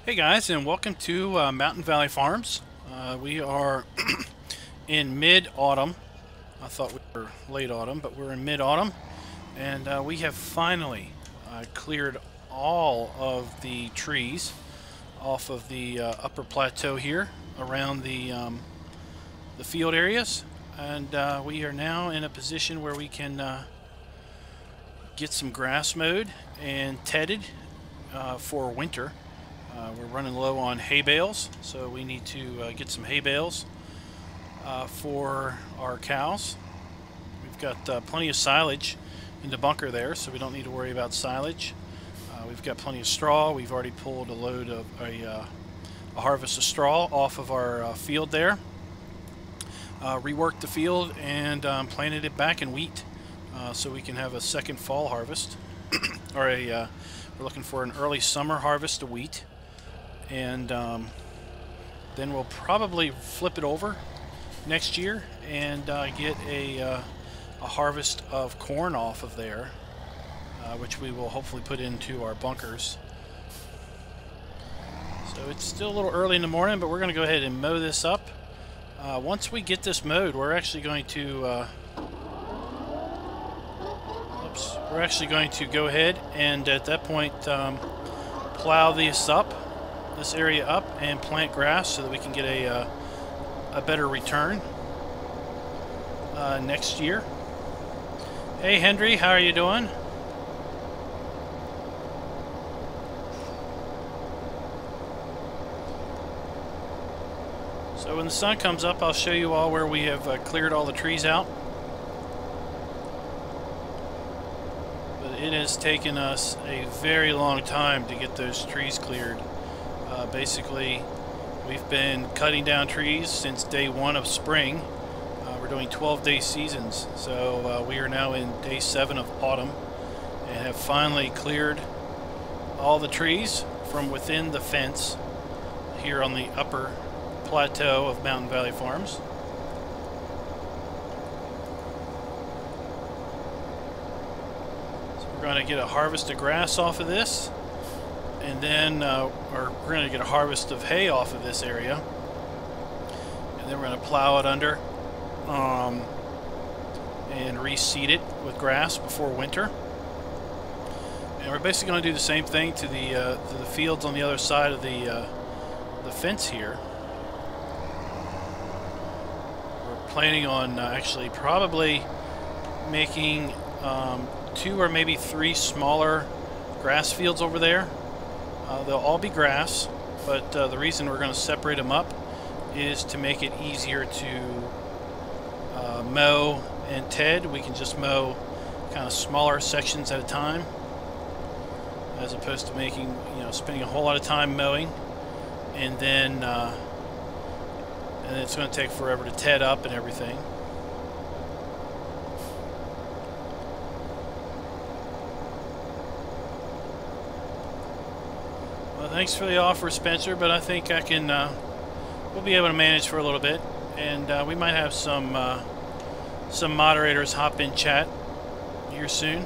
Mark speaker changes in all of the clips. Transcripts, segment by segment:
Speaker 1: Hey guys, and welcome to Mountain Valley Farms. We are in mid-autumn. I thought we were late autumn, but we're in mid-autumn, and we have finally cleared all of the trees off of the upper plateau here around the field areas, and we are now in a position where we can get some grass mowed and tedded for winter. We're running low on hay bales, so we need to get some hay bales for our cows. We've got plenty of silage in the bunker there, so we don't need to worry about silage. We've got plenty of straw. We've already pulled a load of a harvest of straw off of our field there. Reworked the field and planted it back in wheat so we can have a second fall harvest. Or we're looking for an early summer harvest of wheat. And then we'll probably flip it over next year and get a harvest of corn off of there, which we will hopefully put into our bunkers. So it's still a little early in the morning, but we're going to go ahead and mow this up. Once we get this mowed, we're actually going to go ahead and at that point plow this area up and plant grass so that we can get a better return next year. Hey Henry, how are you doing? So when the sun comes up, I'll show you all where we have cleared all the trees out. But it has taken us a very long time to get those trees cleared. Basically, we've been cutting down trees since day one of spring. We're doing 12-day seasons, so we are now in day 7 of autumn and have finally cleared all the trees from within the fence here on the upper plateau of Mountain Valley Farms. So we're going to get a harvest of grass off of this. And then we're going to get a harvest of hay off of this area, and then we're going to plow it under and reseed it with grass before winter. And we're basically going to do the same thing to the fields on the other side of the fence here. We're planning on actually probably making 2 or maybe 3 smaller grass fields over there. They'll all be grass, but the reason we're going to separate them up is to make it easier to mow and ted. We can just mow kind of smaller sections at a time, as opposed to spending a whole lot of time mowing, and then it's going to take forever to ted up and everything. Thanks for the offer, Spencer, but I think I can, we'll be able to manage for a little bit, and we might have some moderators hop in chat here soon.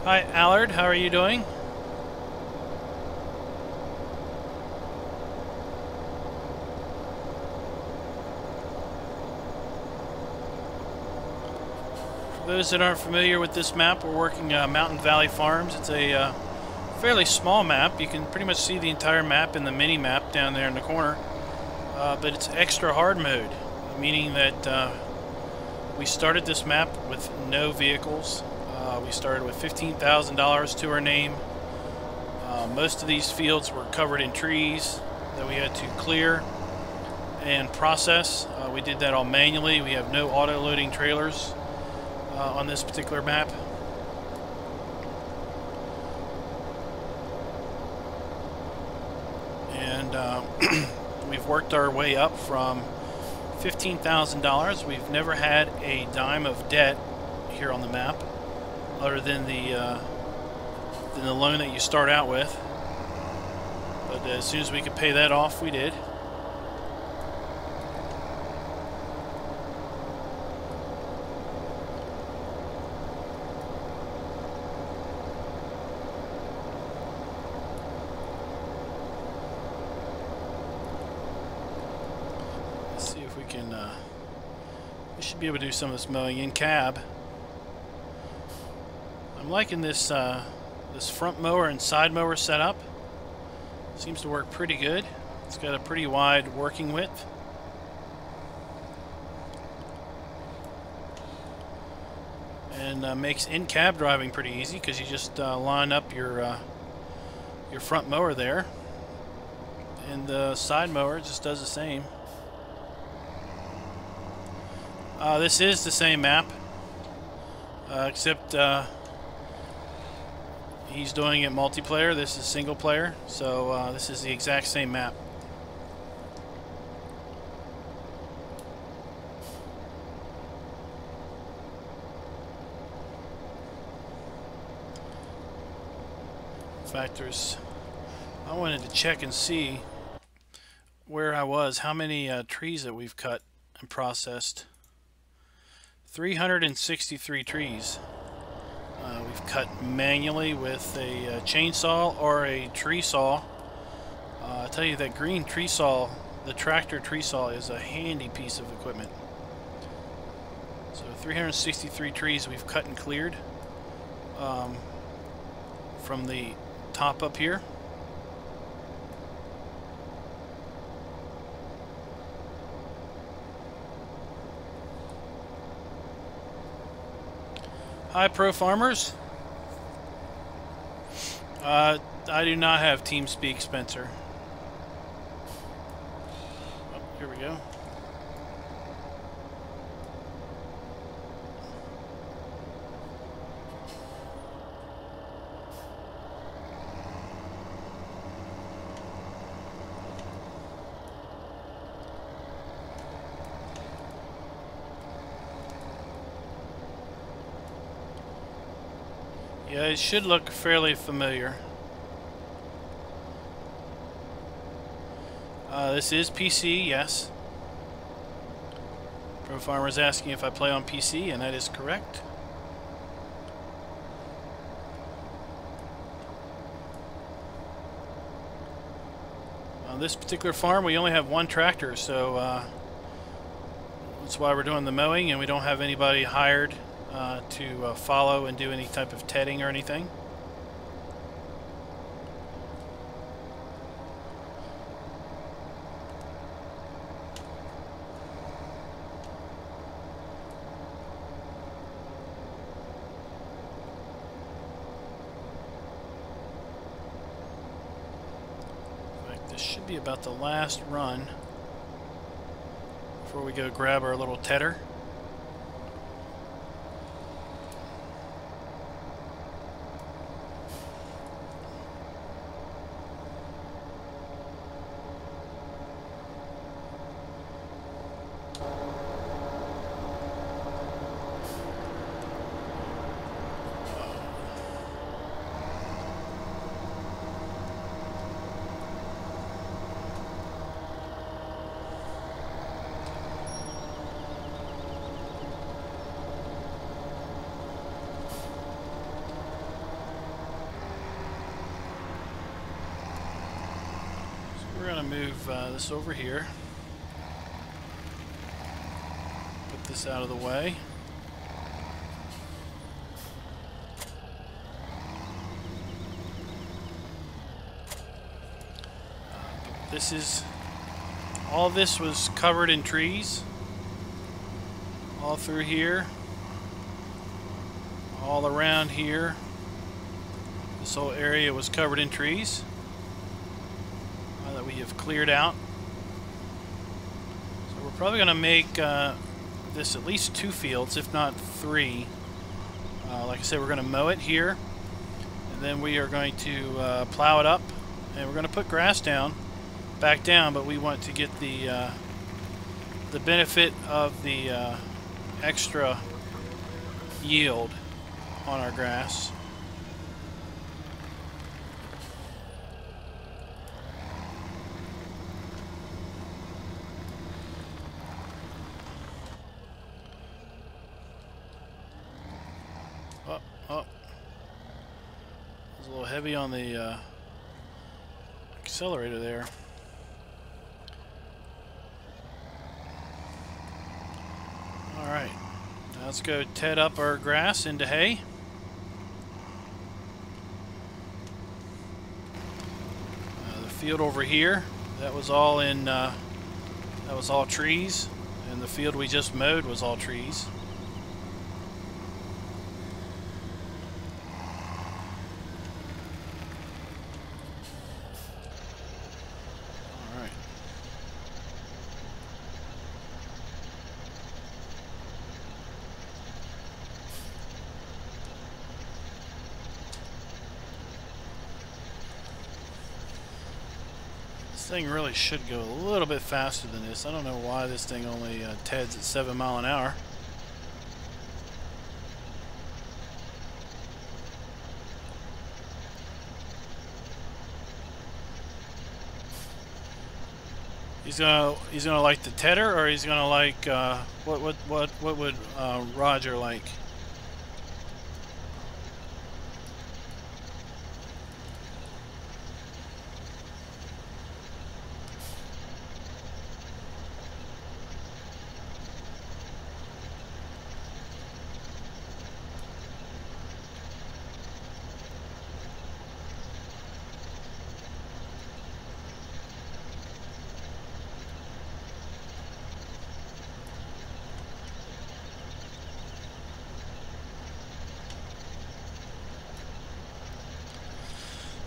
Speaker 1: Hi, Allard, how are you doing? For those that aren't familiar with this map, we're working Mountain Valley Farms. It's a fairly small map. You can pretty much see the entire map in the mini map down there in the corner, but it's extra hard mode, meaning that we started this map with no vehicles. We started with $15,000 to our name. Most of these fields were covered in trees that we had to clear and process. We did that all manually. We have no auto-loading trailers on this particular map. And we've worked our way up from $15,000. We've never had a dime of debt here on the map, other than the loan that you start out with. But as soon as we could pay that off, we did. we can. We should be able to do some of this mowing in cab. I'm liking this this front mower and side mower setup. Seems to work pretty good. It's got a pretty wide working width. And makes in-cab driving pretty easy because you just line up your front mower there, and the side mower just does the same. This is the same map, except he's doing it multiplayer. This is single player, so this is the exact same map. In fact, I wanted to check and see where I was, how many trees that we've cut and processed. 363 trees we've cut manually with a chainsaw or a tree saw. I tell you, that green tree saw, the tractor tree saw, is a handy piece of equipment. So 363 trees we've cut and cleared from the top up here. Hi, Pro Farmers. I do not have TeamSpeak, Spencer. Oh, here we go. Yeah, it should look fairly familiar. This is PC, yes. Pro Farmer is asking if I play on PC, and that is correct. On this particular farm, we only have one tractor, so that's why we're doing the mowing, and we don't have anybody hired to follow and do any type of tedding or anything. In fact, this should be about the last run before we go grab our little tedder. We're going to move this over here. Put this out of the way. This is, all of this was covered in trees. All through here. All around here. This whole area was covered in trees that we have cleared out. So we're probably going to make this at least 2 fields, if not 3. Like I said, we're going to mow it here, and then we are going to plow it up, and we're going to put grass down, back down, but we want to get the benefit of the extra yield on our grass. Oh, it's a little heavy on the accelerator there. Alright, now let's go ted up our grass into hay. The field over here, that was all trees, and the field we just mowed was all trees. This thing really should go a little bit faster than this. I don't know why this thing only teds at 7 miles an hour. He's gonna like the tedder, or he's gonna like what would Roger like?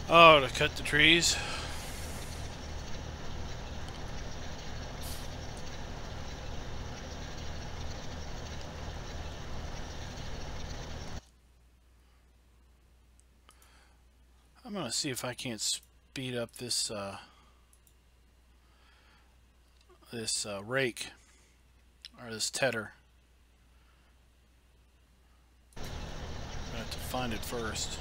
Speaker 1: Oh, to cut the trees. I'm gonna see if I can't speed up this rake or this tedder. I'm gonna have to find it first,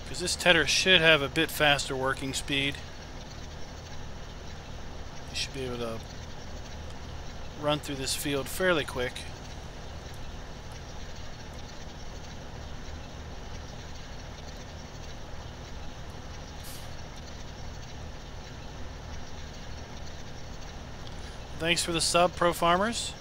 Speaker 1: because this tedder should have a bit faster working speed. You should be able to run through this field fairly quick. Thanks for the sub, Pro Farmers.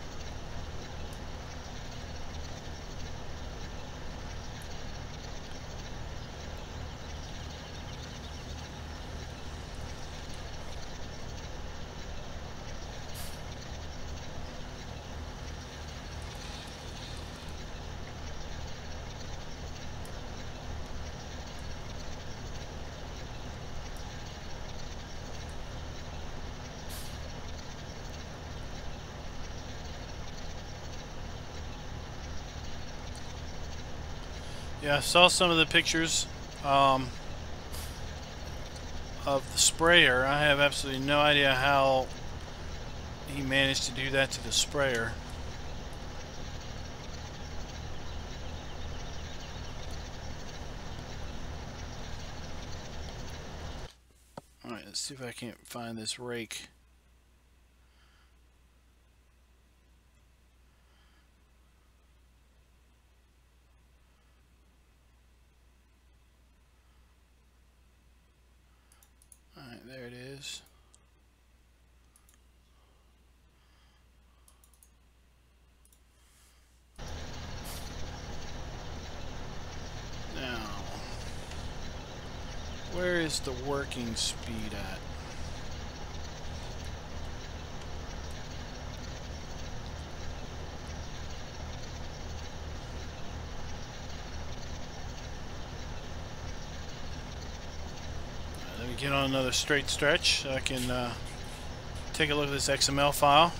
Speaker 1: Yeah, I saw some of the pictures of the sprayer. I have absolutely no idea how he managed to do that to the sprayer. Alright, let's see if I can't find this rake. There it is. Now, where is the working speed at? Get on another straight stretch so I can take a look at this XML file.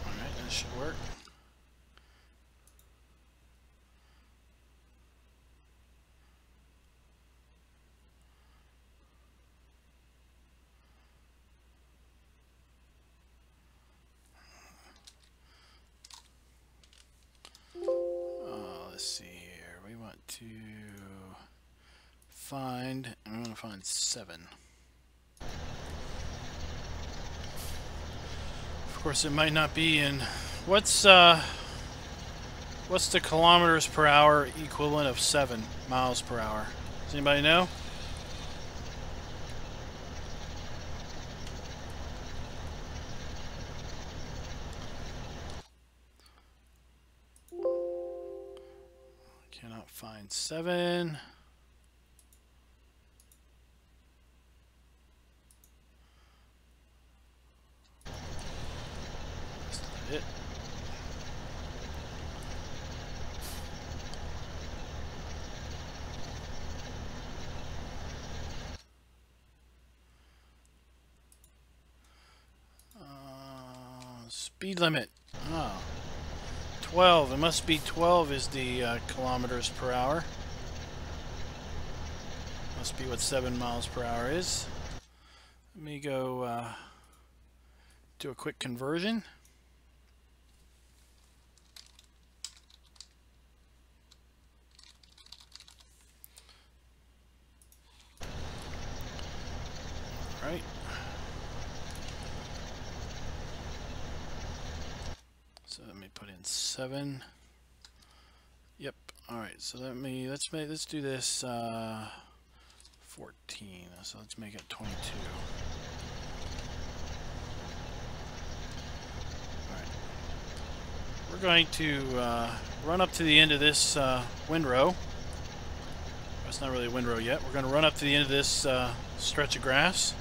Speaker 1: Alright, that should work. Let's see here. We want to find, I want to find 7. Of course, it might not be in. What's What's the kilometers per hour equivalent of 7 miles per hour? Does anybody know? Cannot find 7. That's not it. Speed limit. Oh. 12. It must be 12 is the kilometers per hour. Must be what 7 miles per hour is. Let me go do a quick conversion. All right. So let me put in 7. Yep. All right. So let's do this 14. So let's make it 22. All right. We're going to run up to the end of this windrow. It's not really a windrow yet. We're going to run up to the end of this stretch of grass.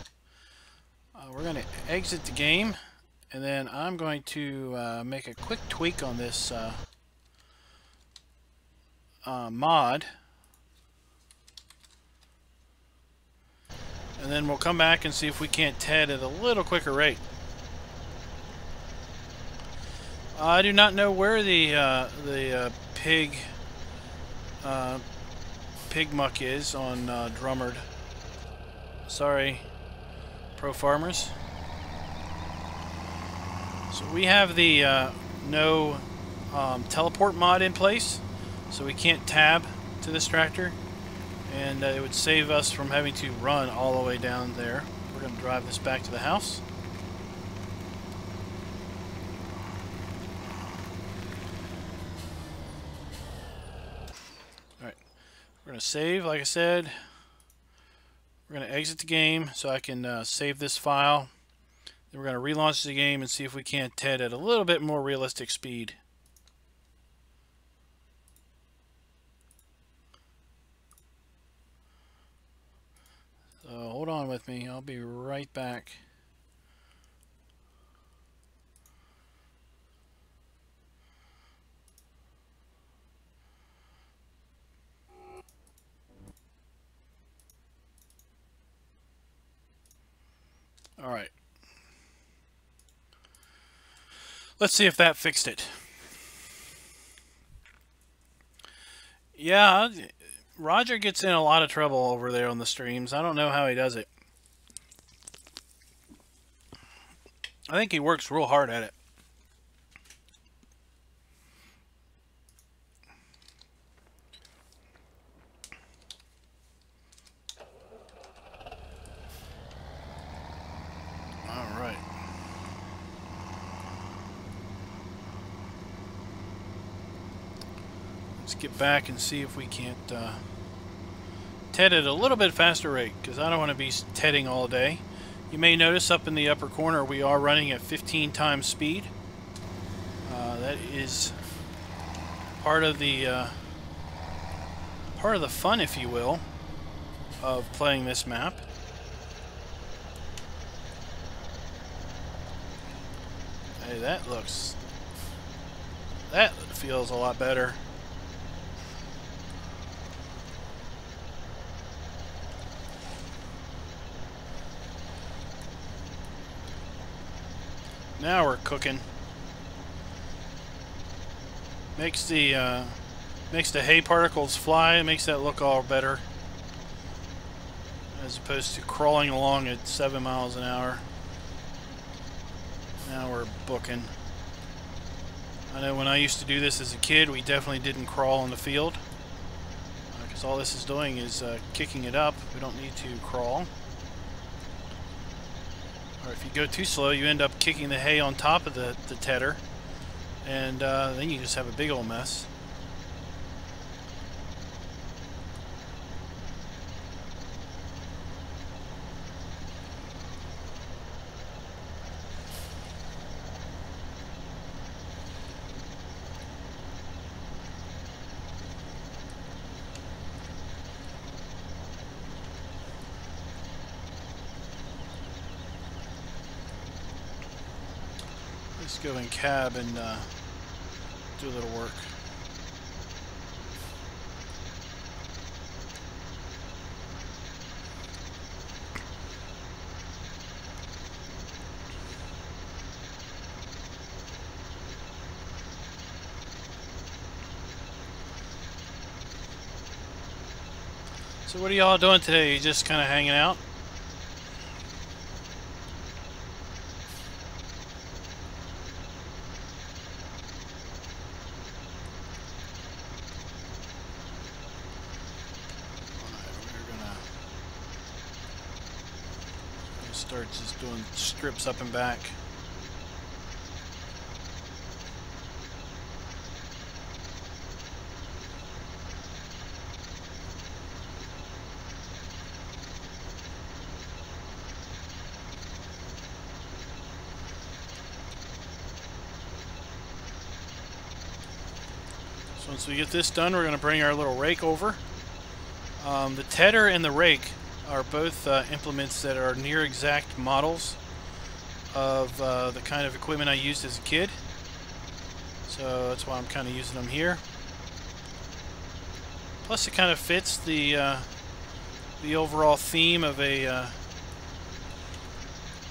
Speaker 1: We're going to exit the game. And then I'm going to make a quick tweak on this mod. And then we'll come back and see if we can't TED at a little quicker rate. I do not know where the pig muck is on Drummered. Sorry, pro farmers. So we have the no teleport mod in place, so we can't tab to this tractor, and it would save us from having to run all the way down there. We're going to drive this back to the house. Alright, we're going to save, like I said. We're going to exit the game so I can save this file. Then we're going to relaunch the game and see if we can't TED at a little bit more realistic speed. So hold on with me. I'll be right back. All right. Let's see if that fixed it. Yeah, Roger gets in a lot of trouble over there on the streams. I don't know how he does it. I think he works real hard at it. All right. Let's get back and see if we can't TED at a little bit faster rate, because I don't want to be TEDing all day. You may notice up in the upper corner we are running at 15 times speed. That is part of the fun, if you will, of playing this map. Hey, that feels a lot better. Now we're cooking. Makes the hay particles fly. It makes that look all better, as opposed to crawling along at 7 miles an hour. Now we're booking. I know when I used to do this as a kid, we definitely didn't crawl in the field, because all this is doing is kicking it up. We don't need to crawl. Or if you go too slow, you end up kicking the hay on top of the tedder, and then you just have a big old mess. go in cab and do a little work. So what are y'all doing today? You just kind of hanging out? Start just doing strips up and back. So once we get this done, we're going to bring our little rake over. The tedder and the rake are both implements that are near exact models of the kind of equipment I used as a kid. So that's why I'm kind of using them here. Plus it kind of fits the overall theme of a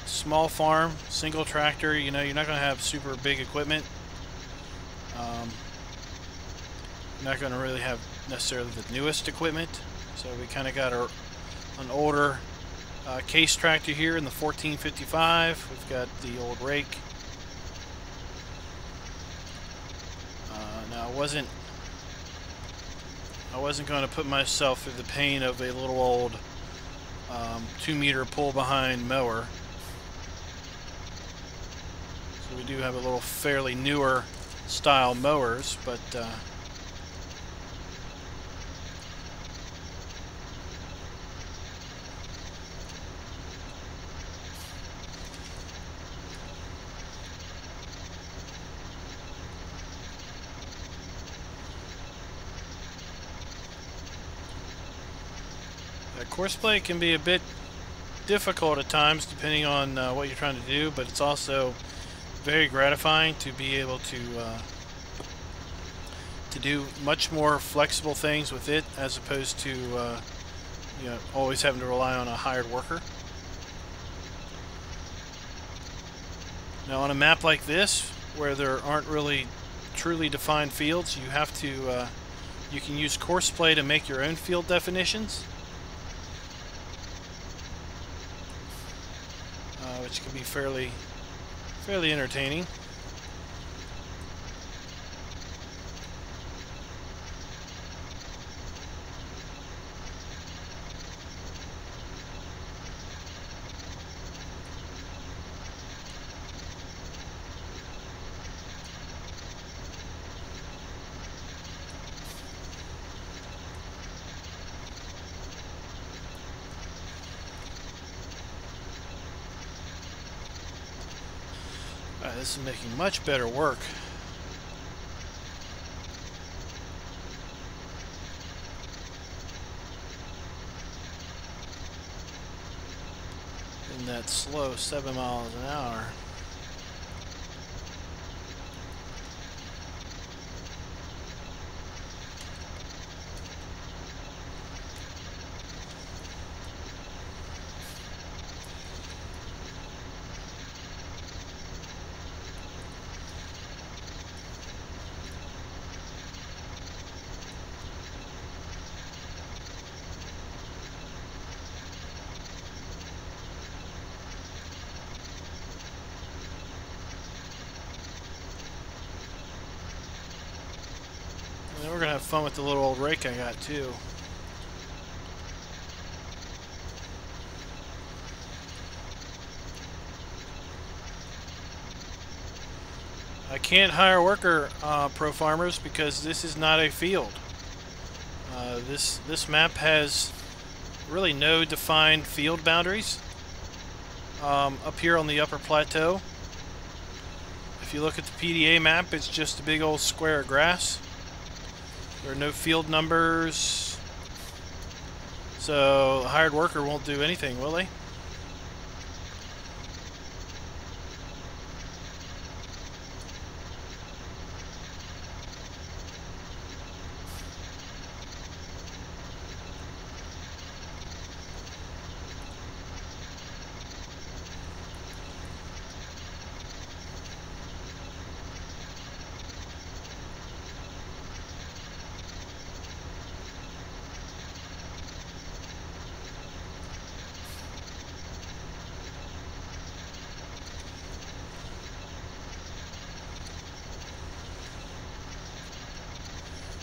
Speaker 1: small farm, single tractor. You know, you're not going to have super big equipment. You're not going to really have necessarily the newest equipment. So we kind of got an older case tractor here in the 1455. We've got the old rake. Now I wasn't going to put myself through the pain of a little old 2-meter pull behind mower. So we do have a little fairly newer style mowers, but courseplay can be a bit difficult at times depending on what you're trying to do, but it's also very gratifying to be able to do much more flexible things with it as opposed to you know, always having to rely on a hired worker. Now on a map like this where there aren't really truly defined fields, you have to you can use courseplay to make your own field definitions, which can be fairly entertaining. This is making much better work. In that slow 7 miles an hour. And we're gonna have fun with the little old rake I got too. I can't hire a worker, pro farmers, because this is not a field. This map has really no defined field boundaries. Up here on the upper plateau, if you look at the PDA map, it's just a big old square of grass. There are no field numbers, so a hired worker won't do anything, will they?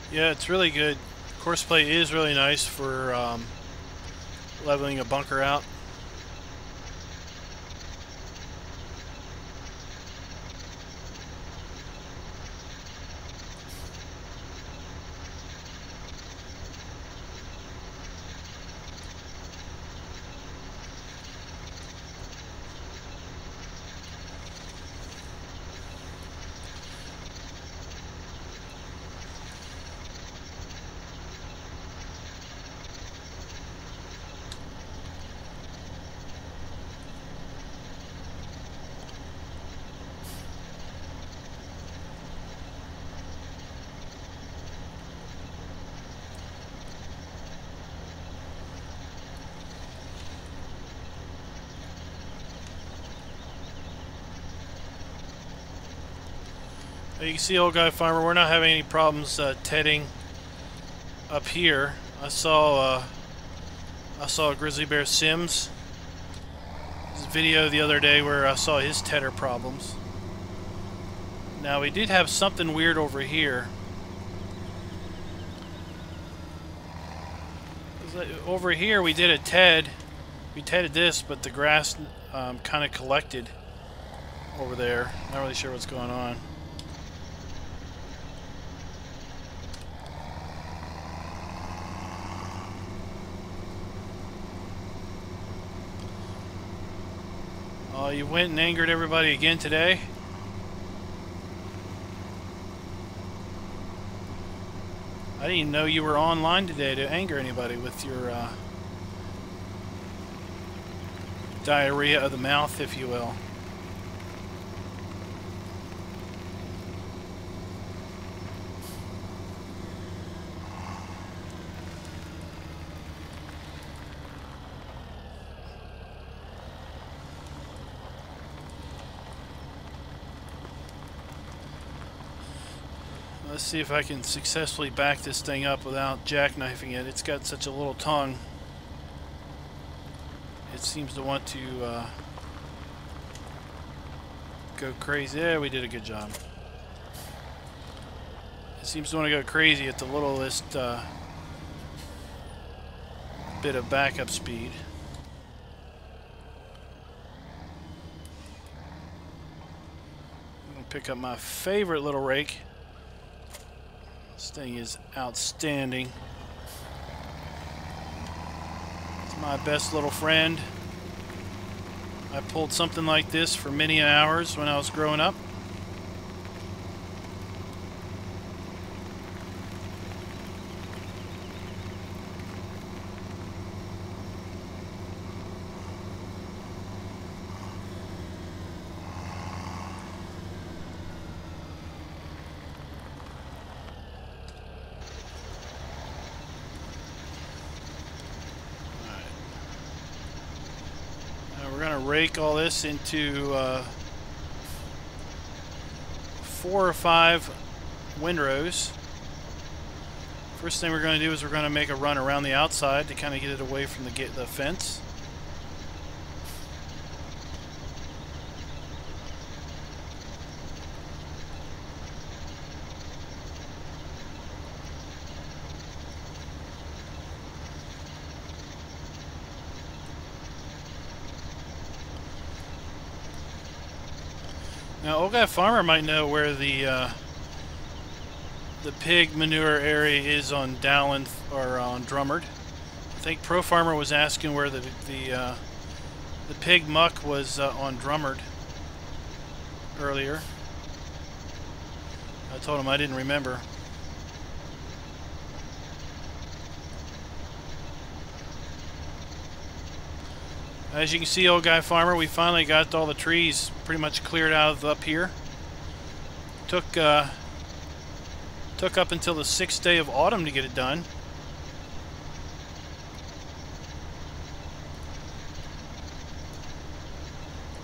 Speaker 1: Yeah, it's really good. Course plate is really nice for leveling a bunker out. You can see, old guy farmer, we're not having any problems tedding up here. I saw a grizzly bear Sims video the other day where I saw his tedder problems. Now we did have something weird over here. Over here we did a ted. We tedded this, but the grass kind of collected over there. Not really sure what's going on. Oh, you went and angered everybody again today? I didn't even know you were online today to anger anybody with your diarrhea of the mouth, if you will. Let's see if I can successfully back this thing up without jackknifing it. It's got such a little tongue. It seems to want to go crazy. Yeah, we did a good job. It seems to want to go crazy at the littlest bit of backup speed. I'm going to pick up my favorite little rake. This thing is outstanding. It's my best little friend. I pulled something like this for many hours when I was growing up. We're going to rake all this into 4 or 5 windrows. First thing we're going to do is we're going to make a run around the outside to kind of get it away from the fence. Now, old guy farmer might know where the pig manure area is on Dowland or on Drummond. I think Pro Farmer was asking where the pig muck was on Drummond earlier. I told him I didn't remember. As you can see, old guy farmer, we finally got all the trees pretty much cleared out of up here. Took up until the 6th day of autumn to get it done.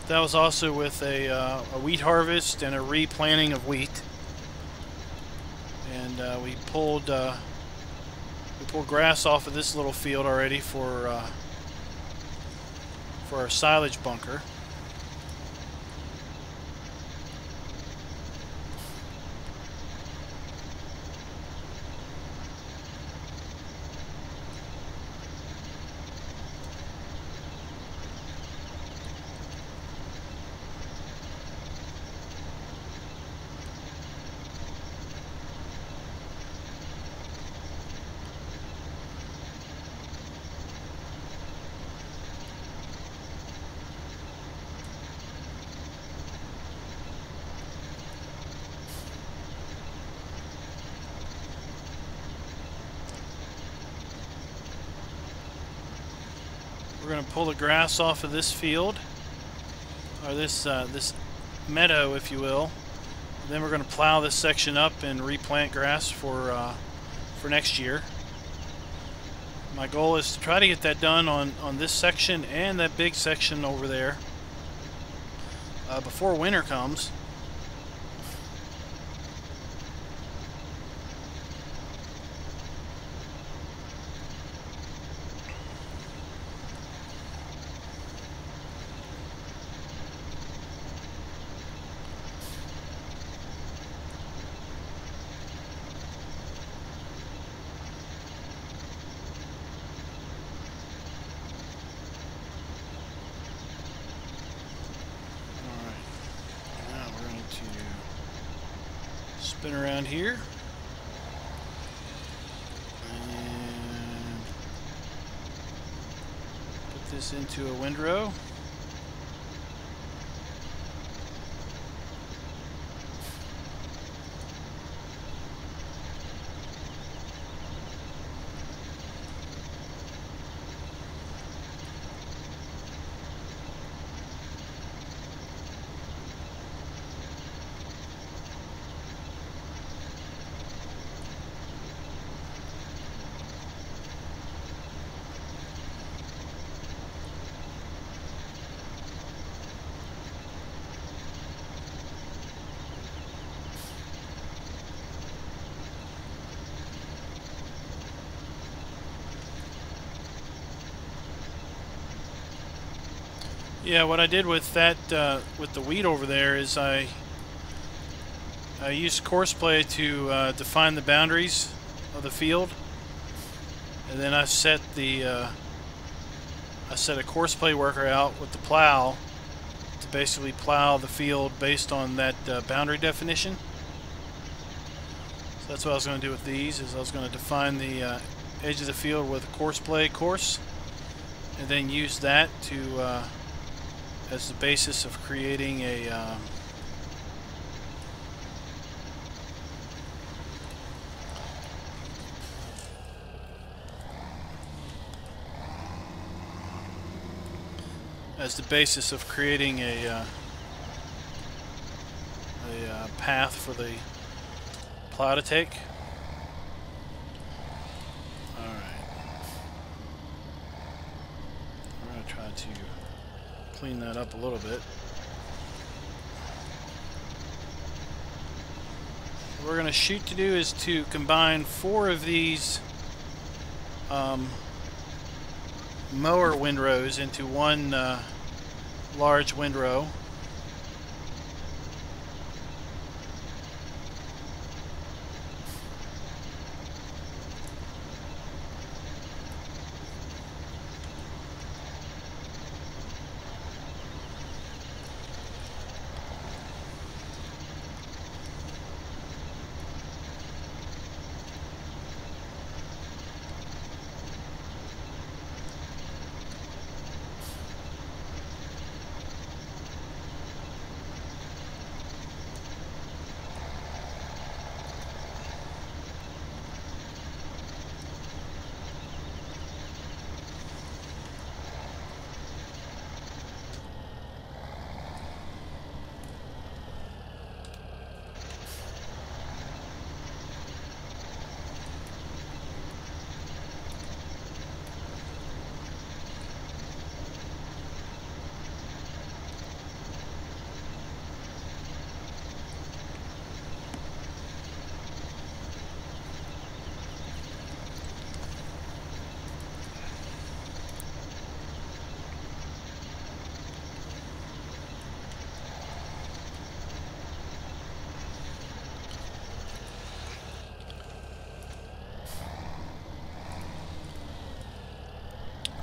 Speaker 1: That was also with a wheat harvest and a replanting of wheat. And we pulled grass off of this little field already for our silage bunker. going to pull the grass off of this field, or this meadow, if you will. Then we're going to plow this section up and replant grass for next year. My goal is to try to get that done on this section and that big section over there before winter comes. Spin around here and put this into a windrow. Yeah, what I did with that, with the wheat over there, is I used courseplay to define the boundaries of the field, and then I set a courseplay worker out with the plow to basically plow the field based on that boundary definition. So that's what I was going to do with these. Is I was going to define the edge of the field with a courseplay course, and then use that to as the basis of creating a path for the plow to take. Alright. I'm going to try to clean that up a little bit. What we're going to shoot to do is to combine 4 of these mower windrows into one large windrow.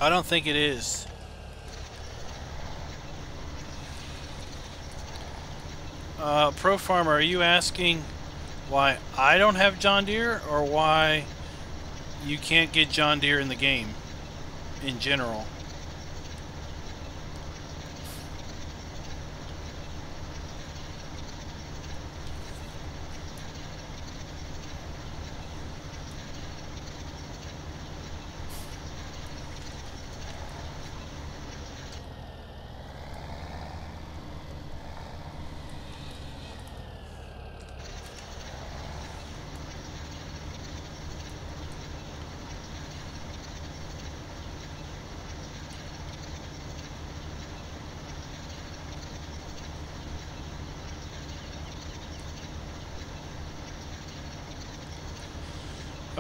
Speaker 1: I don't think it is. Pro Farmer, are you asking why I don't have John Deere, or why you can't get John Deere in the game in general?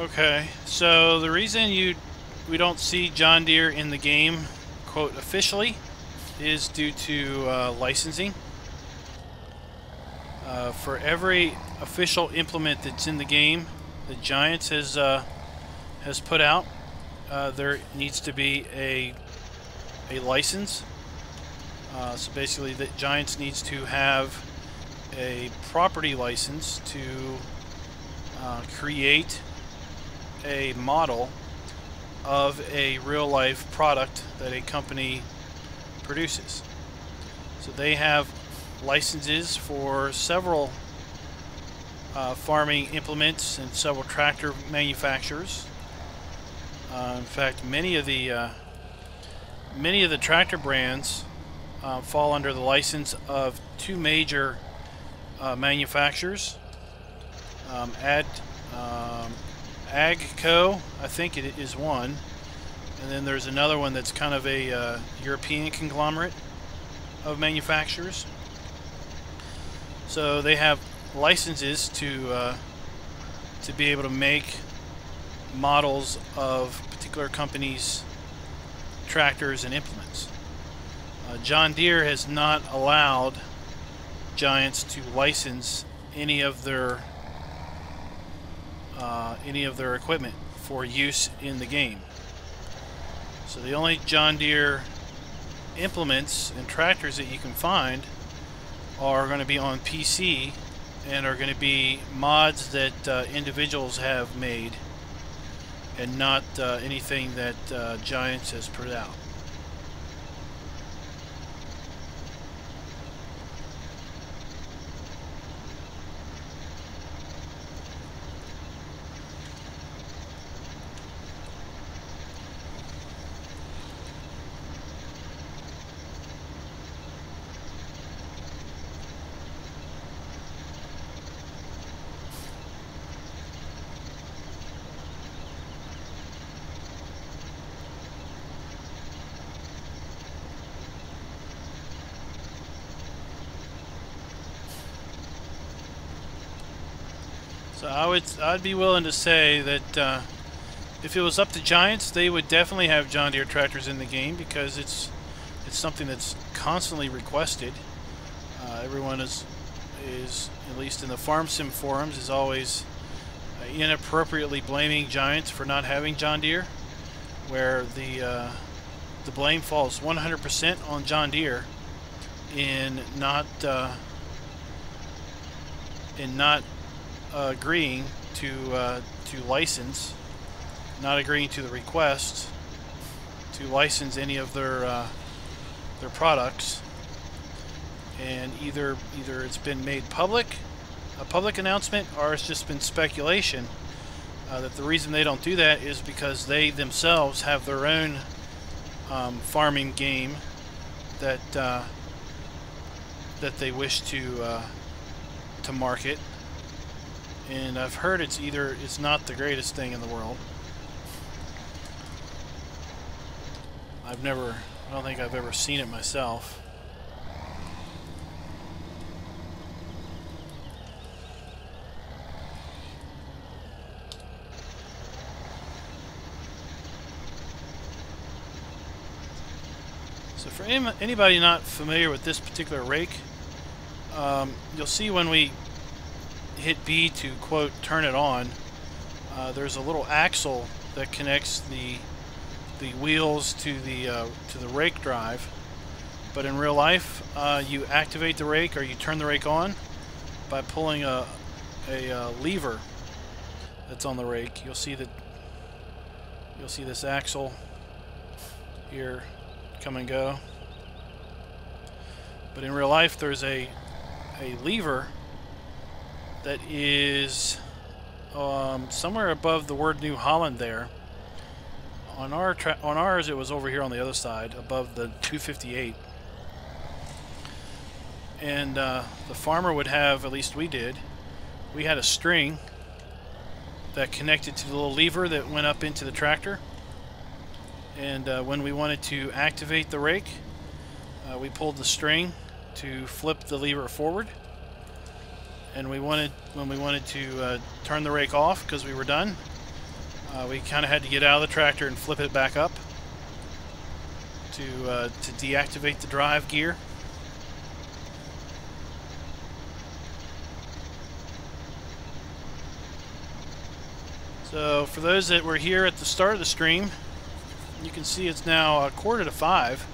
Speaker 1: Okay, so the reason we don't see John Deere in the game, quote, officially, is due to licensing. For every official implement that's in the game that Giants has put out, there needs to be a license. So basically, the Giants needs to have a property license to create a model of a real-life product that a company produces. So they have licenses for several farming implements and several tractor manufacturers. In fact, many of the tractor brands fall under the license of two major manufacturers. Agco, I think it is one, and then there's another one that's kind of a European conglomerate of manufacturers. So they have licenses to be able to make models of particular companies' tractors and implements. John Deere has not allowed Giants to license any of their equipment for use in the game. So the only John Deere implements and tractors that you can find are going to be on PC and are going to be mods that individuals have made, and not anything that Giants has put out. So I'd be willing to say that if it was up to Giants, they would definitely have John Deere tractors in the game, because it's something that's constantly requested. Everyone is at least in the farm sim forums, is always inappropriately blaming Giants for not having John Deere, where the blame falls 100% on John Deere in not agreeing to license, not agreeing to the request to license any of their products, and either it's been made a public announcement, or it's just been speculation that the reason they don't do that is because they themselves have their own farming game that they wish to market. And I've heard it's not the greatest thing in the world. I don't think I've ever seen it myself. So for anybody not familiar with this particular rake, you'll see when we hit B to, quote, turn it on, there's a little axle that connects the wheels to the rake drive. But in real life, you activate the rake, or you turn the rake on, by pulling a lever that's on the rake. You'll see this axle here come and go. But in real life, there's a lever that is somewhere above the word New Holland there. On ours, it was over here on the other side, above the 258. And the farmer would have, at least we did, we had a string that connected to the little lever that went up into the tractor. And when we wanted to activate the rake, we pulled the string to flip the lever forward. And when we wanted to turn the rake off because we were done, We kind of had to get out of the tractor and flip it back up to deactivate the drive gear. So for those that were here at the start of the stream, you can see it's now 4:45.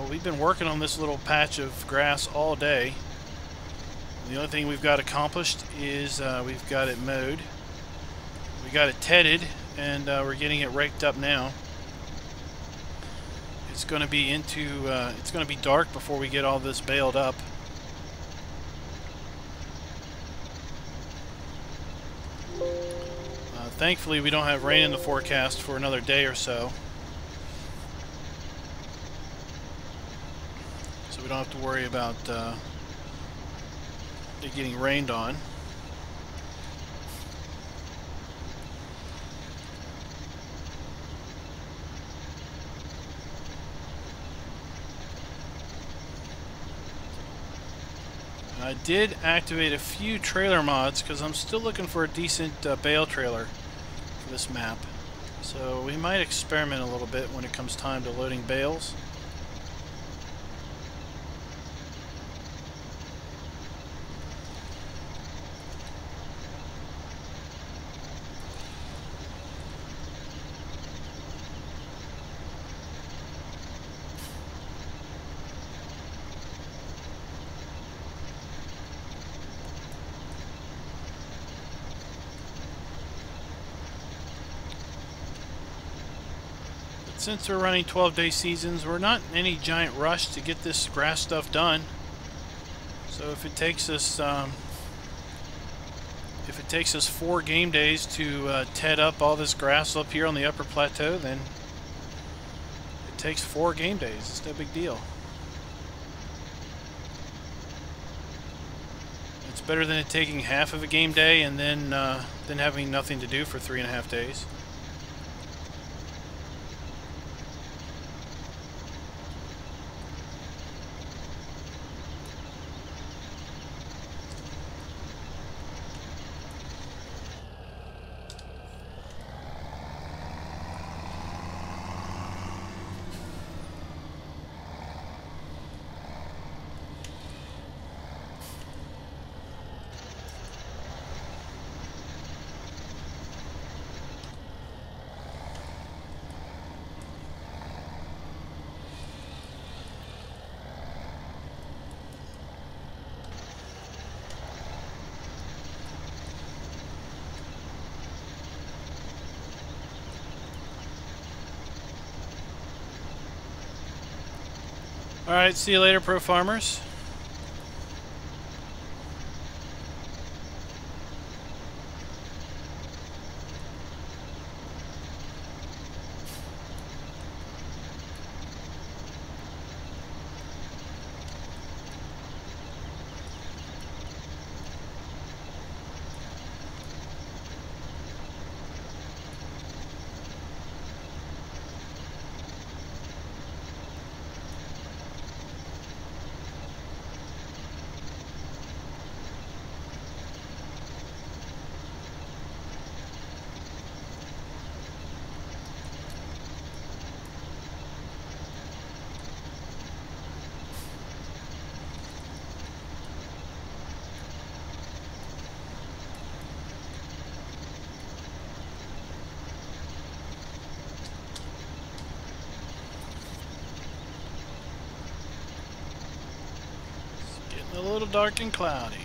Speaker 1: We've been working on this little patch of grass all day. The only thing we've got accomplished is we've got it mowed. We got it tedded, and we're getting it raked up now. It's going to be it's going to be dark before we get all this baled up. Thankfully, we don't have rain in the forecast for another day or so. So we don't have to worry about it getting rained on. I did activate a few trailer mods because I'm still looking for a decent bale trailer for this map. So we might experiment a little bit when it comes time to loading bales. Since we're running 12-day seasons, we're not in any giant rush to get this grass stuff done. So if it takes us 4 game days to ted up all this grass up here on the upper plateau, then it takes 4 game days. It's no big deal. It's better than it taking half of a game day and then having nothing to do for 3.5 days. Alright, see you later, Pro Farmers. A little dark and cloudy.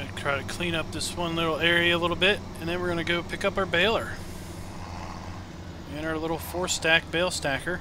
Speaker 1: going to try to clean up this one little area a little bit, and then we're going to go pick up our baler and our little 4-stack bale stacker.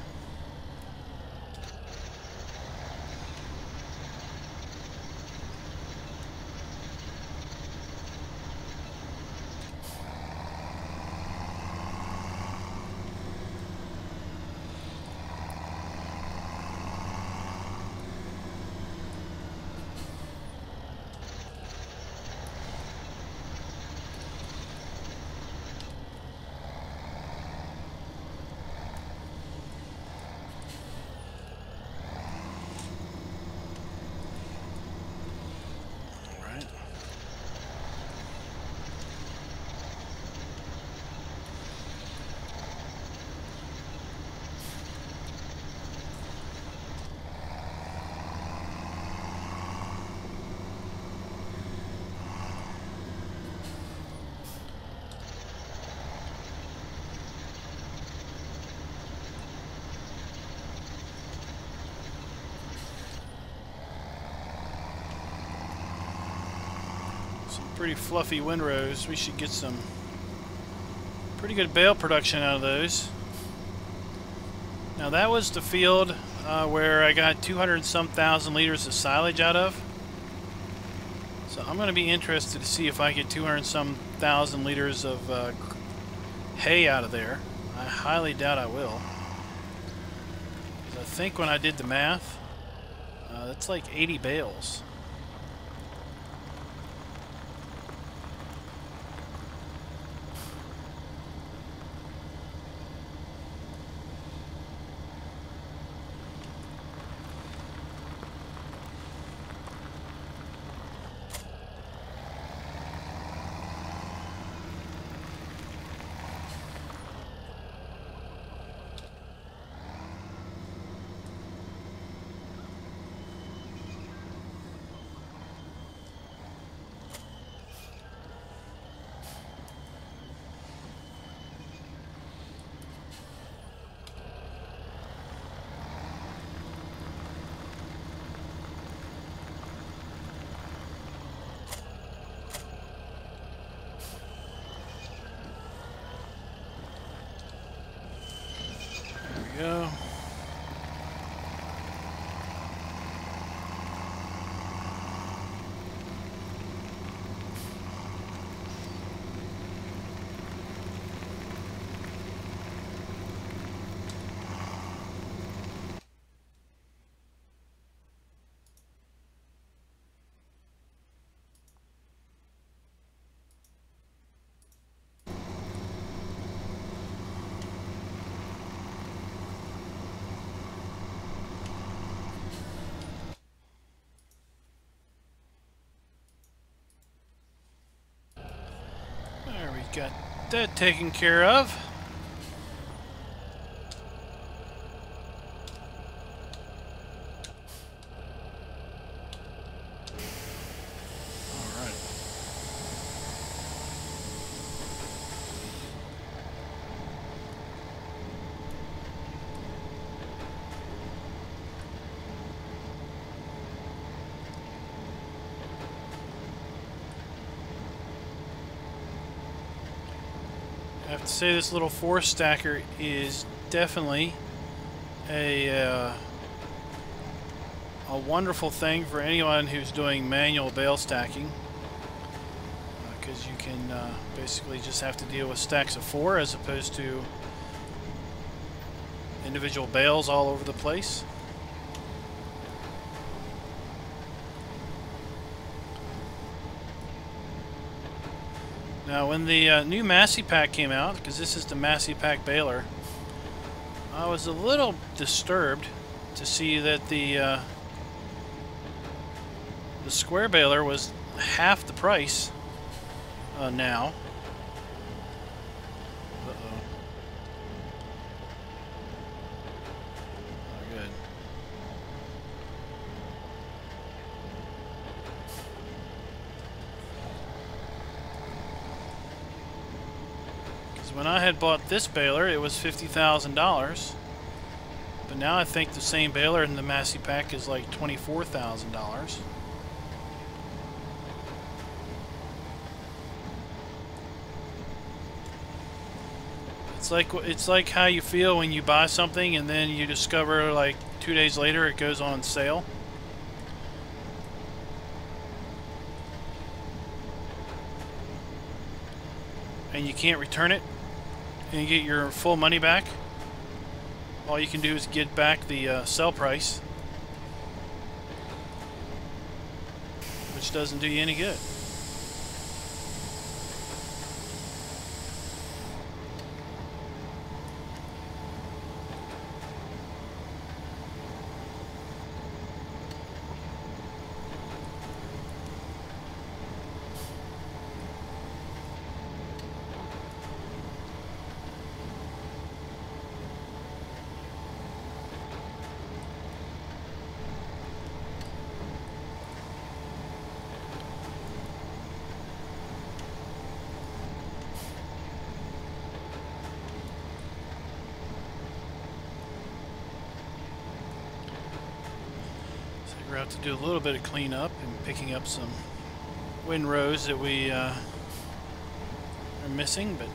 Speaker 1: Pretty fluffy windrows. We should get some pretty good bale production out of those. Now that was the field where I got 200 and some thousand liters of silage out of. So I'm going to be interested to see if I get 200 and some thousand liters of hay out of there. I highly doubt I will. 'Cause I think when I did the math, that's like 80 bales. Go. Got that taken care of. All right. I have to say this little 4-stacker is definitely a wonderful thing for anyone who's doing manual bale stacking, because you can basically just have to deal with stacks of 4 as opposed to individual bales all over the place. Now when the new Massey Pack came out, because this is the Massey Pack baler, I was a little disturbed to see that the square baler was half the price now. Uh-oh. Oh, good. When I had bought this baler, it was $50,000, but now I think the same baler in the Massey Pack is like $24,000. It's like how you feel when you buy something and then you discover like 2 days later it goes on sale. And you can't return it and you get your full money back. All you can do is get back the sell price, which doesn't do you any good. We're going to have to do a little bit of cleanup and picking up some windrows that we are missing, but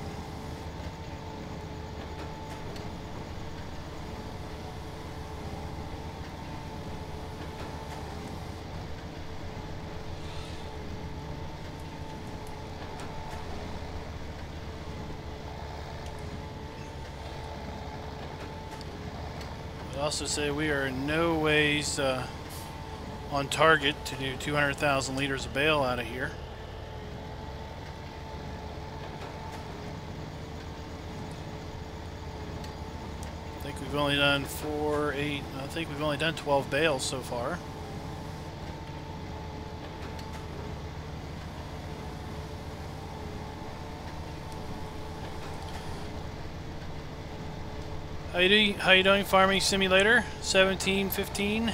Speaker 1: I'd also say we are in no ways on target to do 200,000 liters of bale out of here. I think we've only done 12 bales so far. How you doing, Farming Simulator 1715?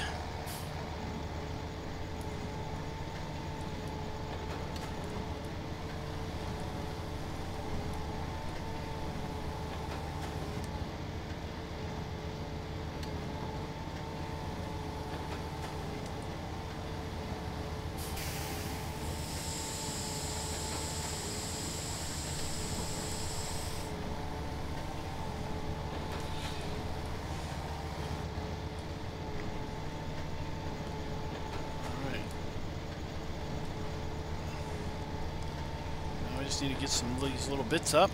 Speaker 1: Need to get some of these little bits up.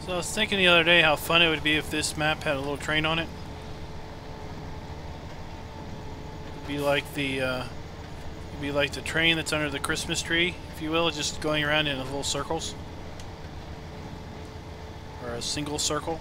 Speaker 1: So I was thinking the other day how fun it would be if this map had a little train on it. It'd be like the train that's under the Christmas tree, if you will, just going around in little circles. Or a single circle.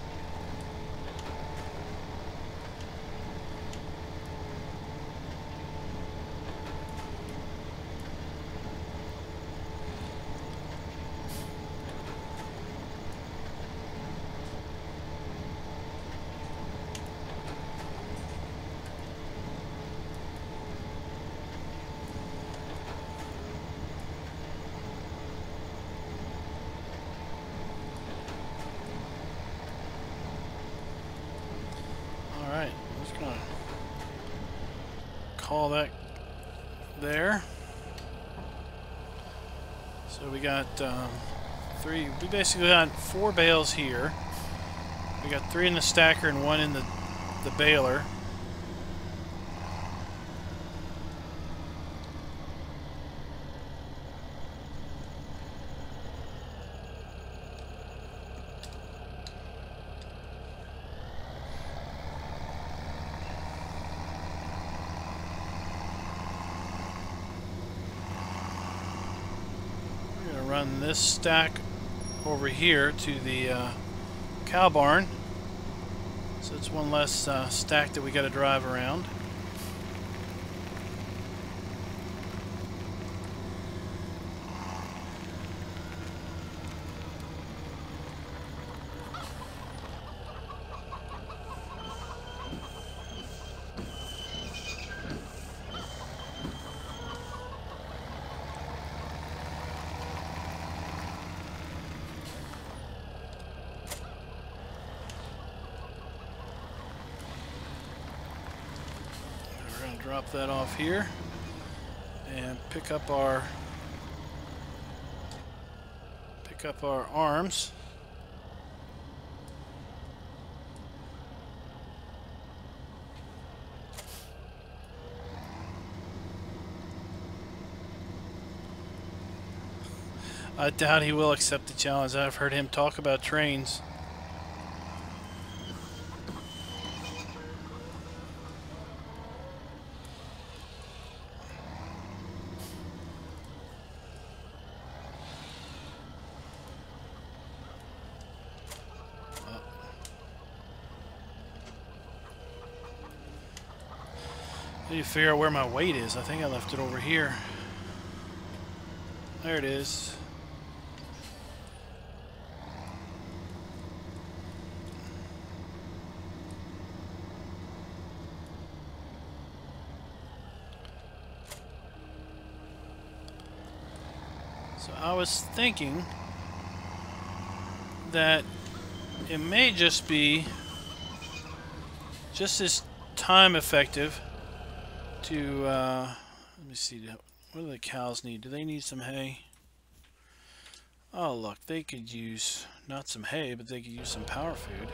Speaker 1: haul that there. So we got three. We basically got 4 bales here. We got 3 in the stacker and 1 in the baler. Run this stack over here to the cow barn, so it's one less stack that we got to drive around. Drop that off here and pick up our arms. I doubt he will accept the challenge. I've heard him talk about trains. I need to figure out where my weight is. I think I left it over here. There it is. So I was thinking that it may just be just as time effective to let me see, what do the cows need? Do they need some hay? Oh look, they could use not some hay, but they could use some power food.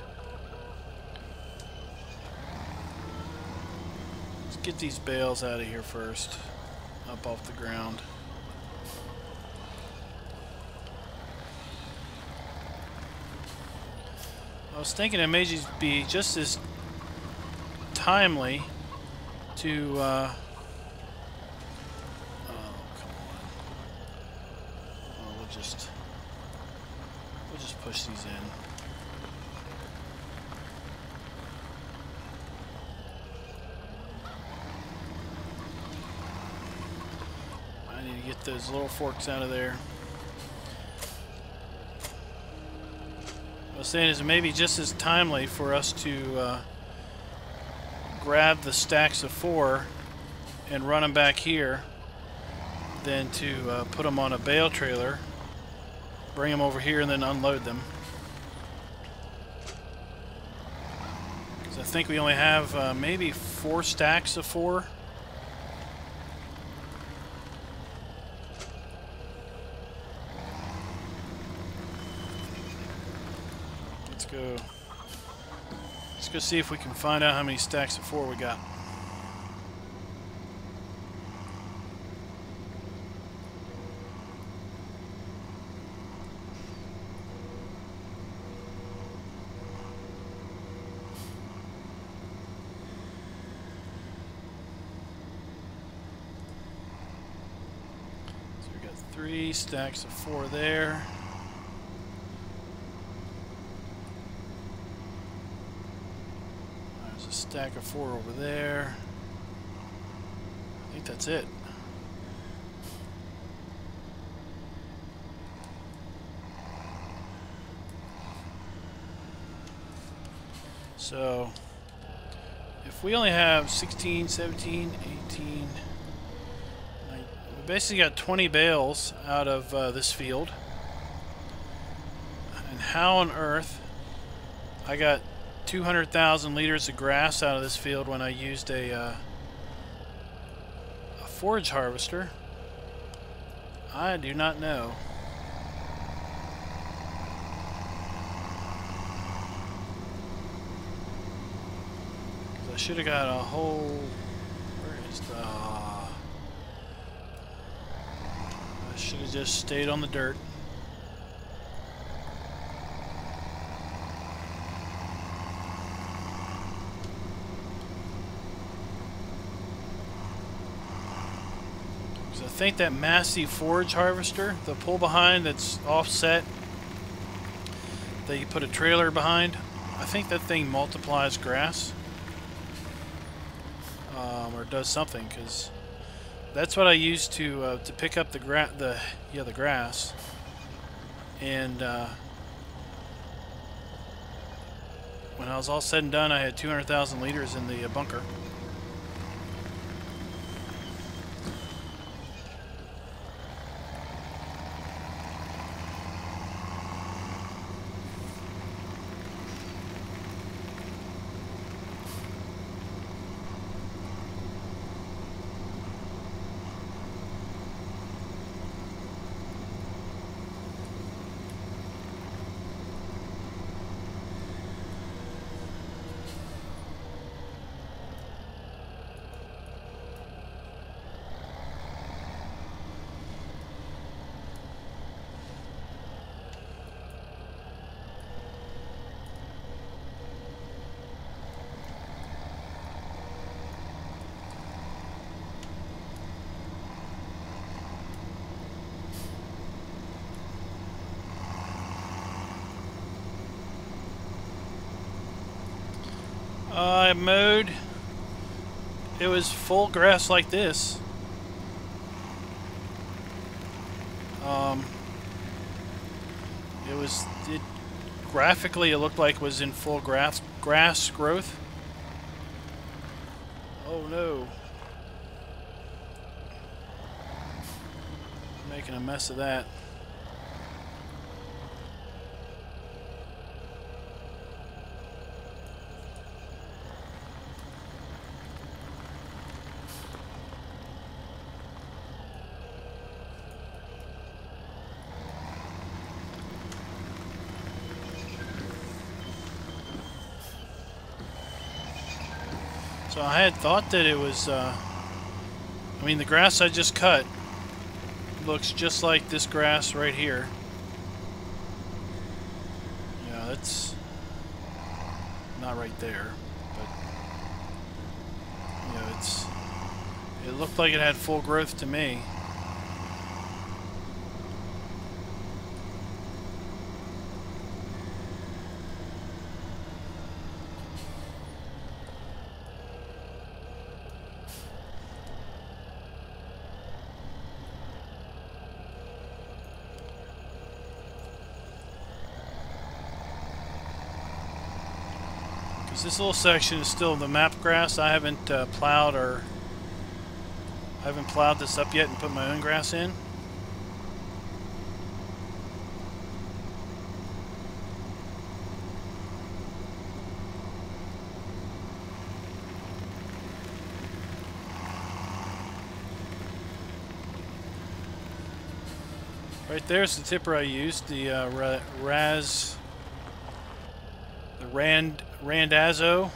Speaker 1: Let's get these bales out of here first, up off the ground. I was thinking it may just be just as timely to oh, come on. Oh, we'll just push these in. I need to get those little forks out of there. I was saying is maybe just as timely for us to grab the stacks of 4 and run them back here than to put them on a bale trailer, bring them over here and then unload them. Because I think we only have maybe 4 stacks of 4. Let's go see if we can find out how many stacks of 4 we got. So we got 3 stacks of 4 there. Stack of 4 over there. I think that's it. So if we only have 16, 17, 18, we basically got 20 bales out of this field. And how on earth I got 200,000 liters of grass out of this field when I used a forage harvester? I do not know. I should have got a whole... Where is the... I should have just stayed on the dirt. Because I think that massive forage harvester, the pull behind that's offset, that you put a trailer behind, I think that thing multiplies grass. Or does something, because that's what I used to pick up the grass, and when I was all said and done, I had 200,000 liters in the bunker. I mowed. It was full grass like this. Graphically it looked like it was in full grass growth. Oh no. I'm making a mess of that. So I had thought that it was, I mean, the grass I just cut looks just like this grass right here. Yeah, that's not right there, but, you know, it looked like it had full growth to me. This little section is still the map grass. I haven't plowed this up yet and put my own grass in. Right there's the tipper I used, the Randazzo.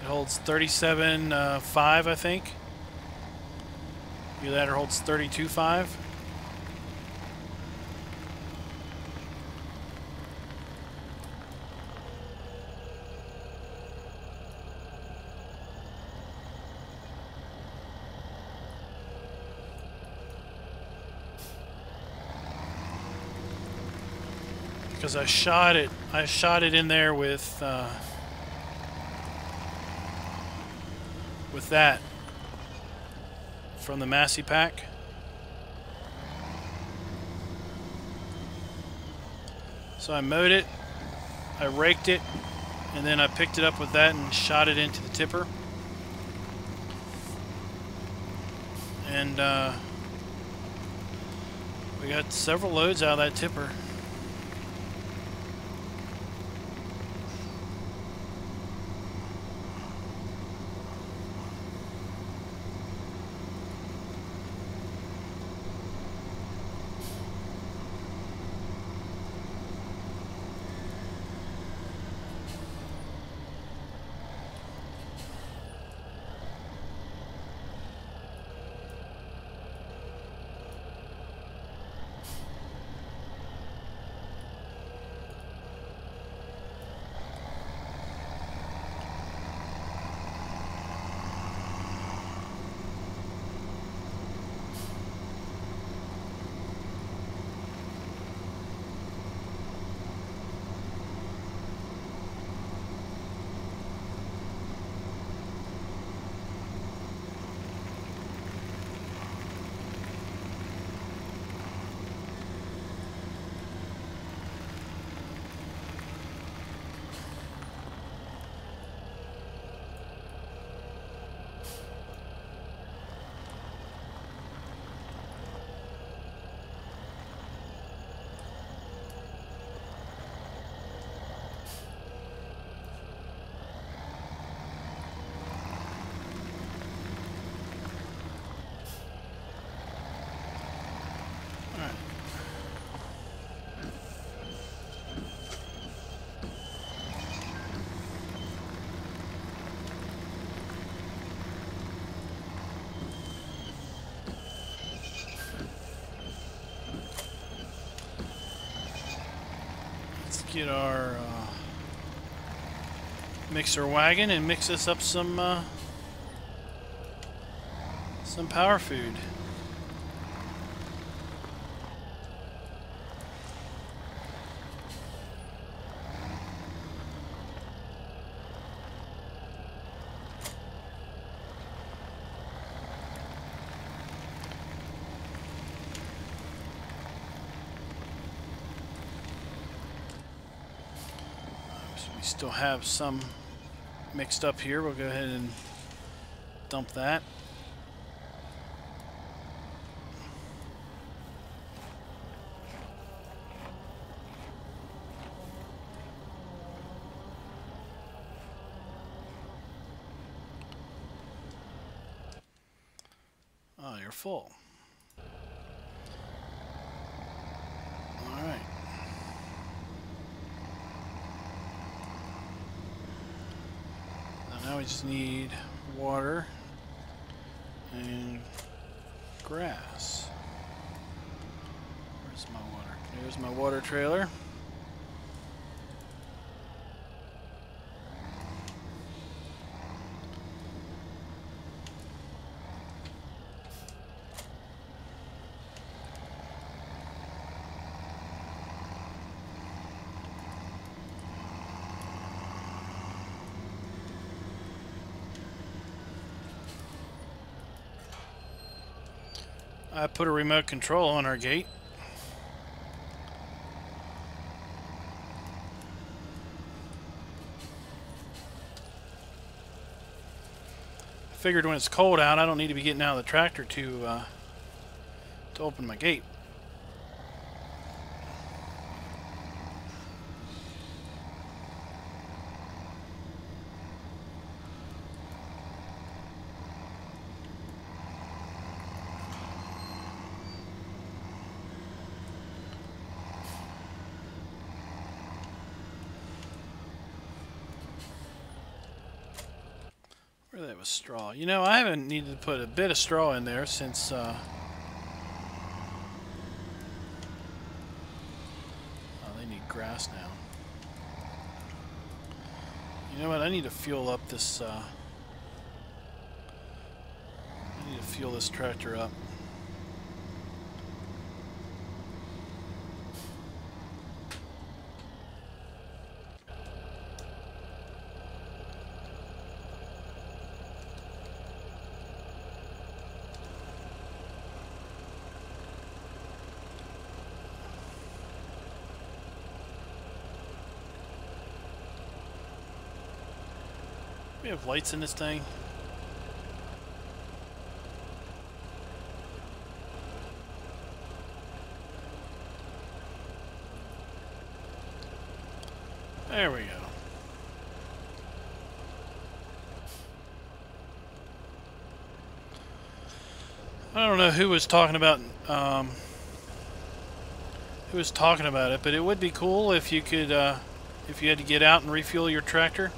Speaker 1: It holds 37.5, I think. The ladder holds 32.5. Because I shot it in there with that from the Massey pack. So I mowed it, I raked it, and then I picked it up with that and shot it into the tipper. And we got several loads out of that tipper. get our mixer wagon and mix us up some power food. Still have some mixed up here. We'll go ahead and dump that. Oh, you're full. All right. Now we just need water and grass. Where's my water? Here's my water trailer. I put a remote control on our gate. I figured when it's cold out, I don't need to be getting out of the tractor to open my gate. Where that was straw. You know, I haven't needed to put a bit of straw in there since oh, they need grass now. You know what? I need to fuel up this I need to fuel this tractor up. We have lights in this thing. There we go. I don't know who was talking about it, but it would be cool if you could if you had to get out and refuel your tractor.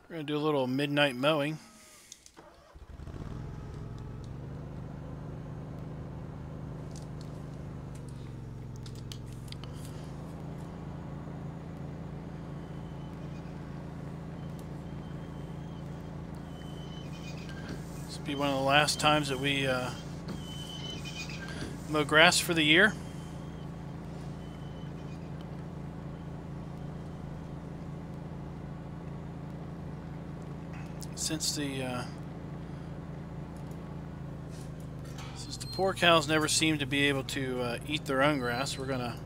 Speaker 1: We're going to do a little midnight mowing. This will be one of the last times that we mow grass for the year. Since the poor cows never seem to be able to eat their own grass, we're gonna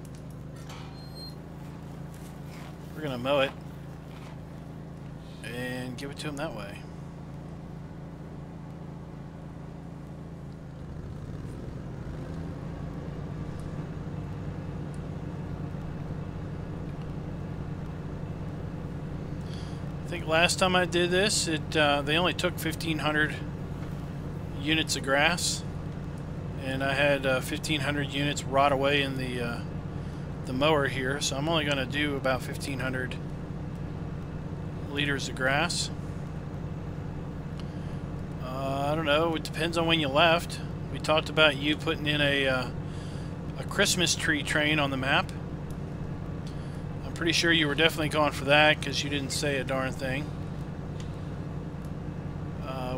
Speaker 1: mow it and give it to them that way. I think last time I did this, they only took 1,500 units of grass, and I had 1,500 units rot away in the mower here, so I'm only going to do about 1,500 liters of grass. I don't know, it depends on when you left. We talked about you putting in a Christmas tree train on the map. I'm pretty sure you were definitely going for that because you didn't say a darn thing.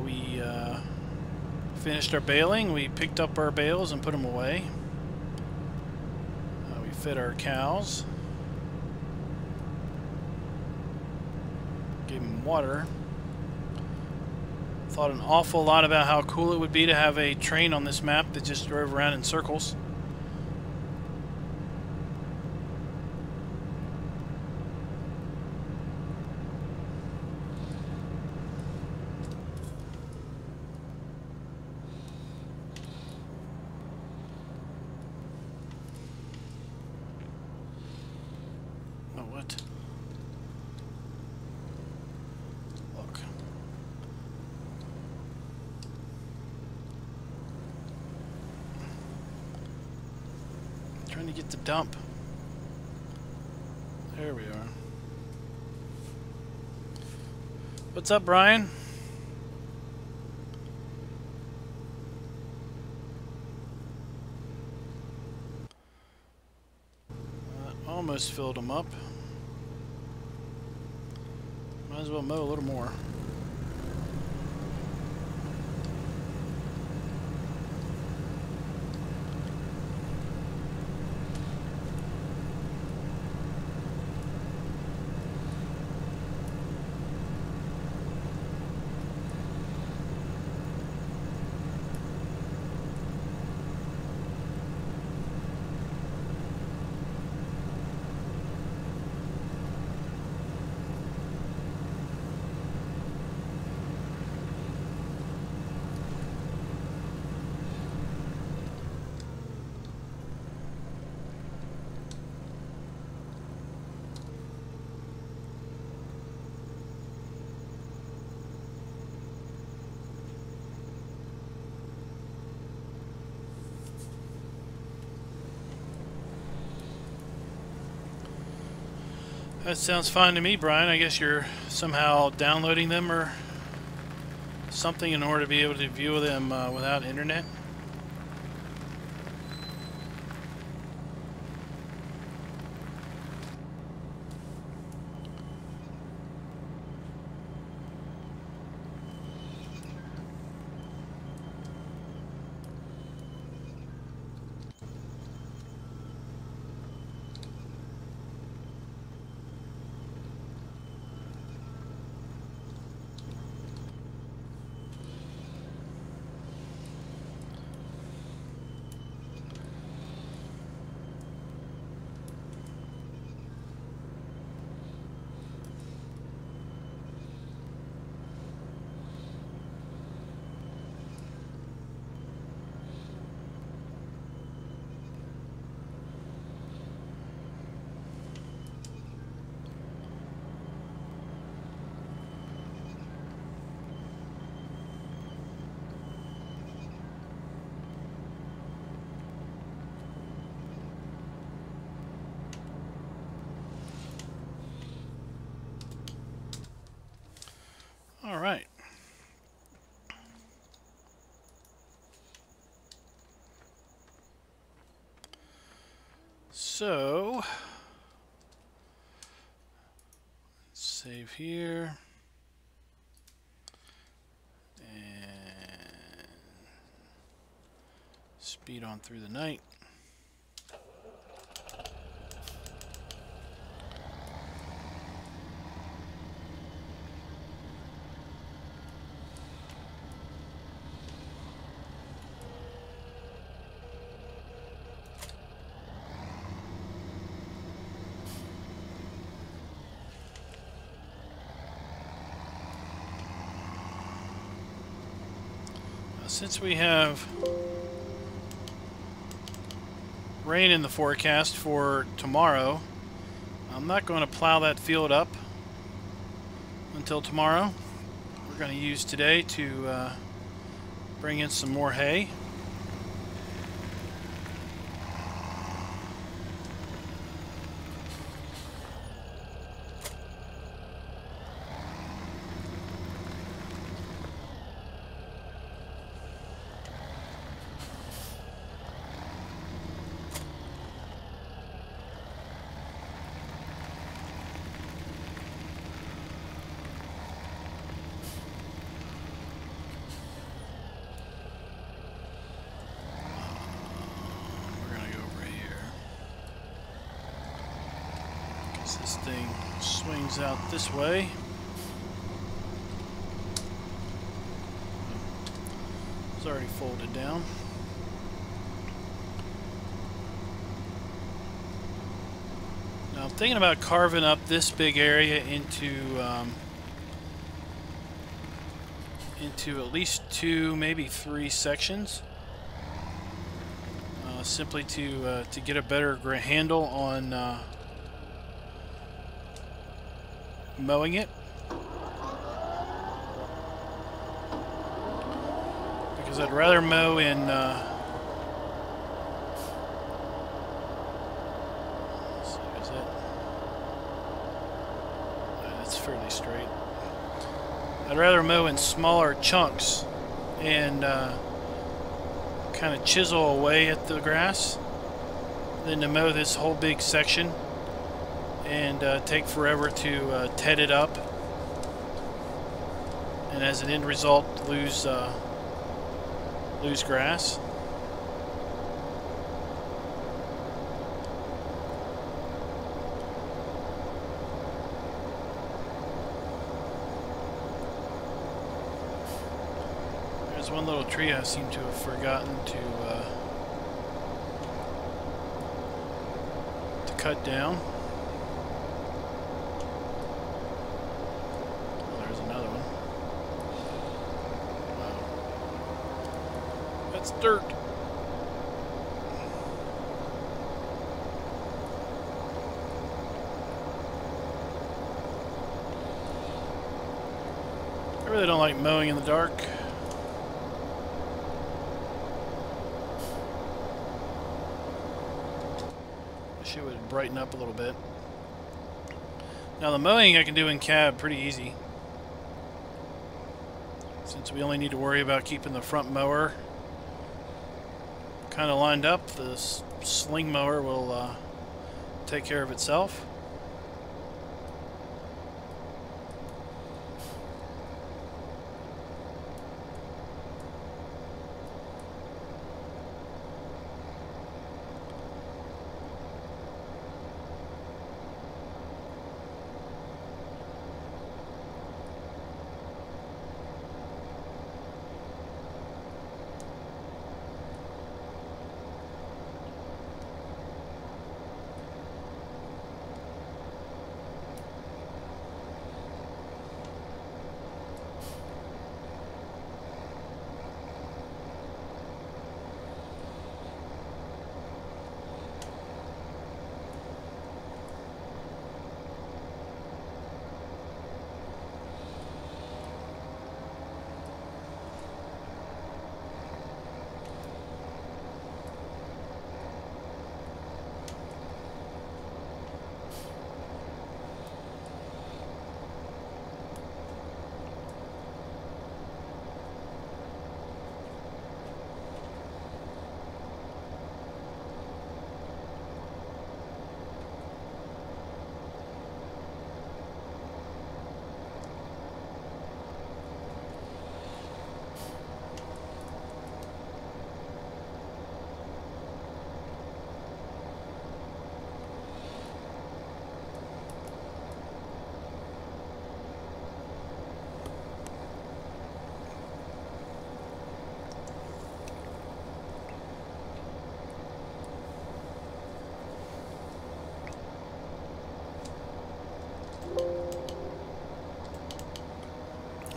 Speaker 1: We finished our baling. We picked up our bales and put them away. We fed our cows. Gave them water. Thought an awful lot about how cool it would be to have a train on this map that just drove around in circles. Oh, what? Look. Trying to get the dump. There we are. What's up, Brian? Almost filled them up. Might as well mow a little more. That sounds fine to me, Brian. I guess you're somehow downloading them or something in order to be able to view them without internet. All right. So, save here. And speed on through the night. Since we have rain in the forecast for tomorrow, I'm not going to plow that field up until tomorrow. We're going to use today to bring in some more hay. This thing swings out this way. It's already folded down. Now I'm thinking about carving up this big area into at least 2, maybe 3 sections, simply to get a better handle on mowing it, because I'd rather mow in let's see, is it? It's fairly straight. I'd rather mow in smaller chunks and kind of chisel away at the grass than to mow this whole big section and take forever to ted it up, and as an end result lose grass. There's one little tree I seem to have forgotten to cut down. Dirt. I really don't like mowing in the dark. Wish it would brighten up a little bit. Now the mowing I can do in cab pretty easy, since we only need to worry about keeping the front mower kind of lined up. The sling mower will take care of itself.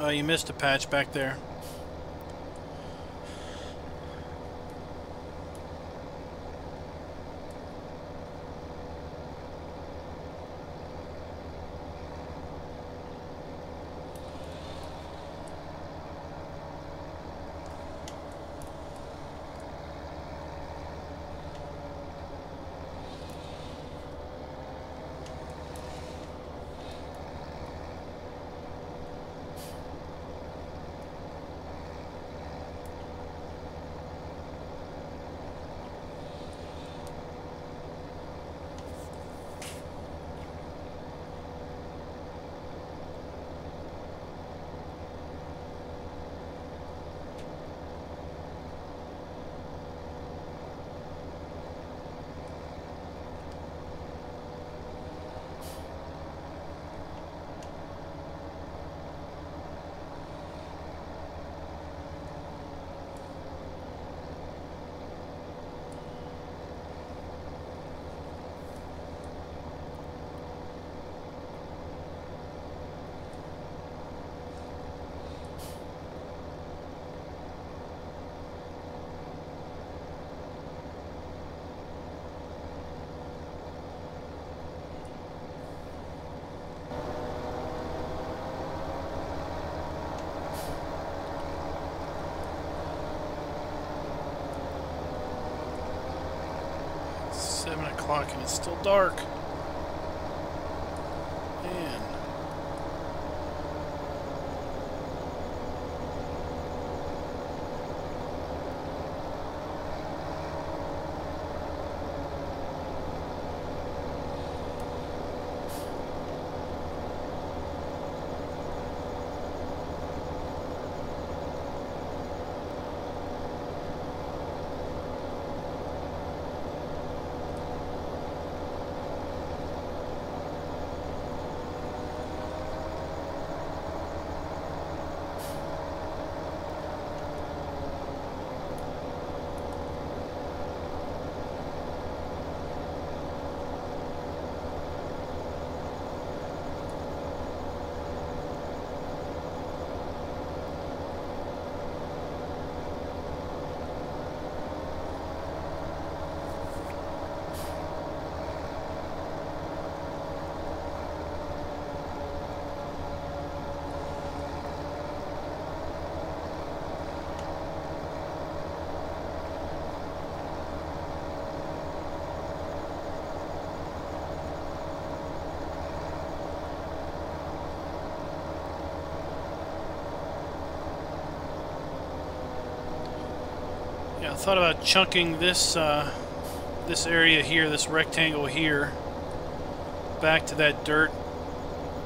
Speaker 1: Oh, you missed a patch back there. 7 o'clock and it's still dark. Man. Yeah, I thought about chunking this this area here, this rectangle here, back to that dirt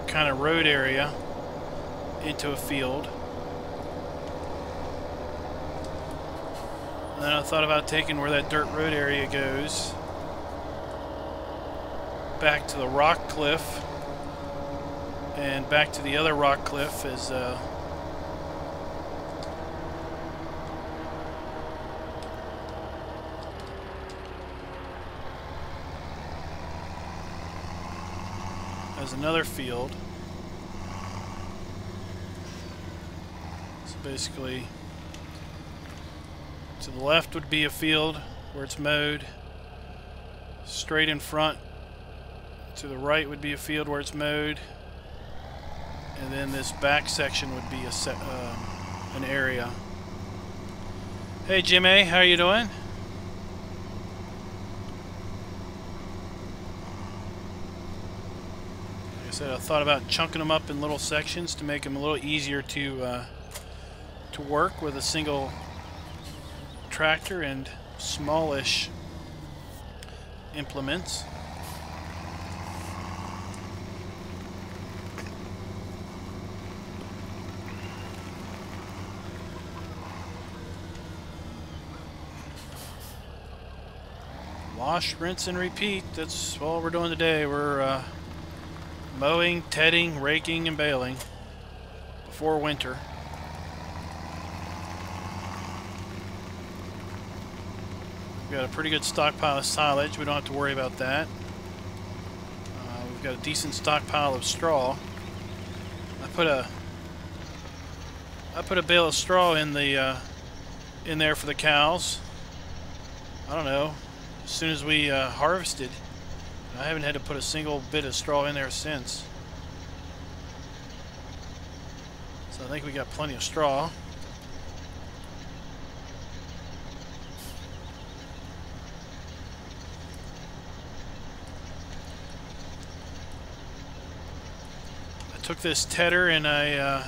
Speaker 1: kind of road area into a field. And then I thought about taking where that dirt road area goes back to the rock cliff and back to the other rock cliff as another field. So basically, to the left would be a field where it's mowed. Straight in front to the right would be a field where it's mowed. And then this back section would be an area. Hey Jimmy, how are you doing? I thought about chunking them up in little sections to make them a little easier to work with a single tractor and smallish implements. Wash, rinse, and repeat. That's all we're doing today. We're mowing, tedding, raking, and baling before winter. We've got a pretty good stockpile of silage. We don't have to worry about that. We've got a decent stockpile of straw. I put a bale of straw in the in there for the cows. I don't know, as soon as we harvested. I haven't had to put a single bit of straw in there since. So I think we got plenty of straw. I took this tedder and I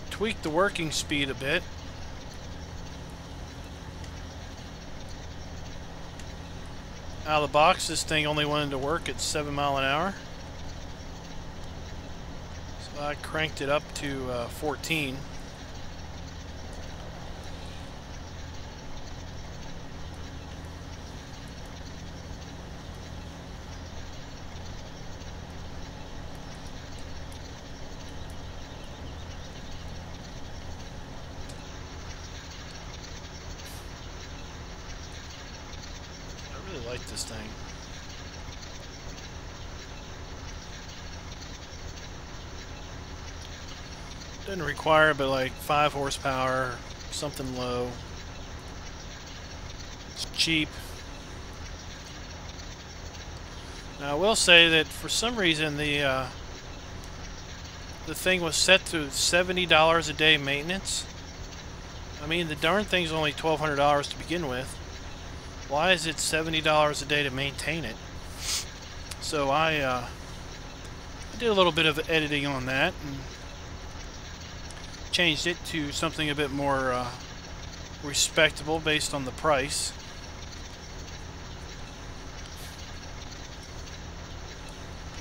Speaker 1: tweaked the working speed a bit. Out of the box, this thing only wanted to work at 7 miles an hour. So I cranked it up to 14. I like this thing. Doesn't require but like 5 horsepower, something low. It's cheap. Now I will say that for some reason the thing was set to $70 a day maintenance. I mean, the darn thing's only $1,200 to begin with. why is it $70 a day to maintain it? So I did a little bit of editing on that and changed it to something a bit more respectable based on the price.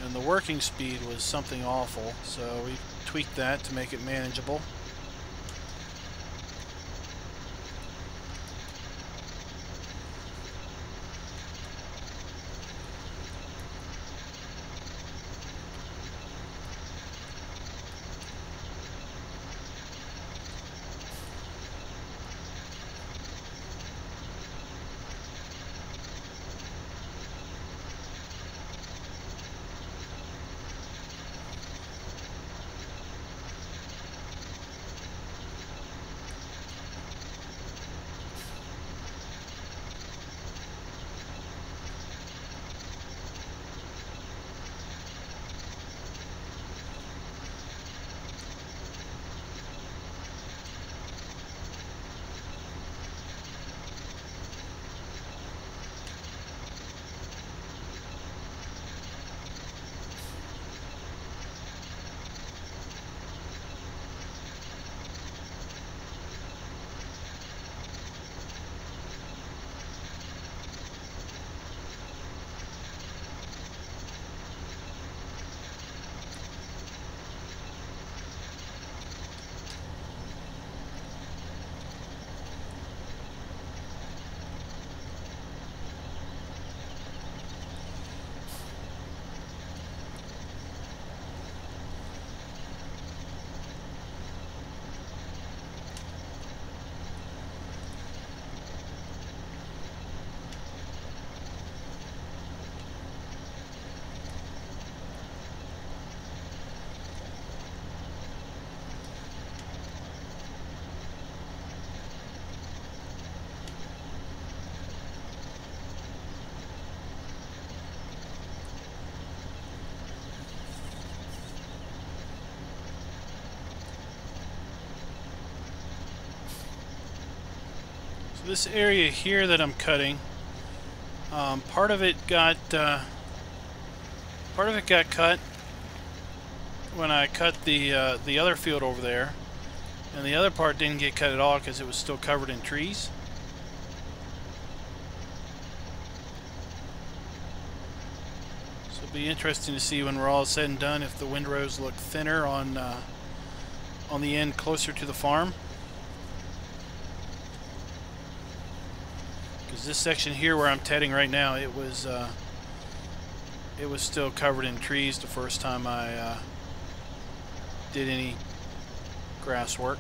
Speaker 1: And the working speed was something awful, so we tweaked that to make it manageable. This area here that I'm cutting, part of it got cut when I cut the other field over there, and the other part didn't get cut at all because it was still covered in trees. So it'll be interesting to see when we're all said and done if the windrows look thinner on the end closer to the farm. This section here where I'm tedding right now, it was still covered in trees the first time I did any grass work.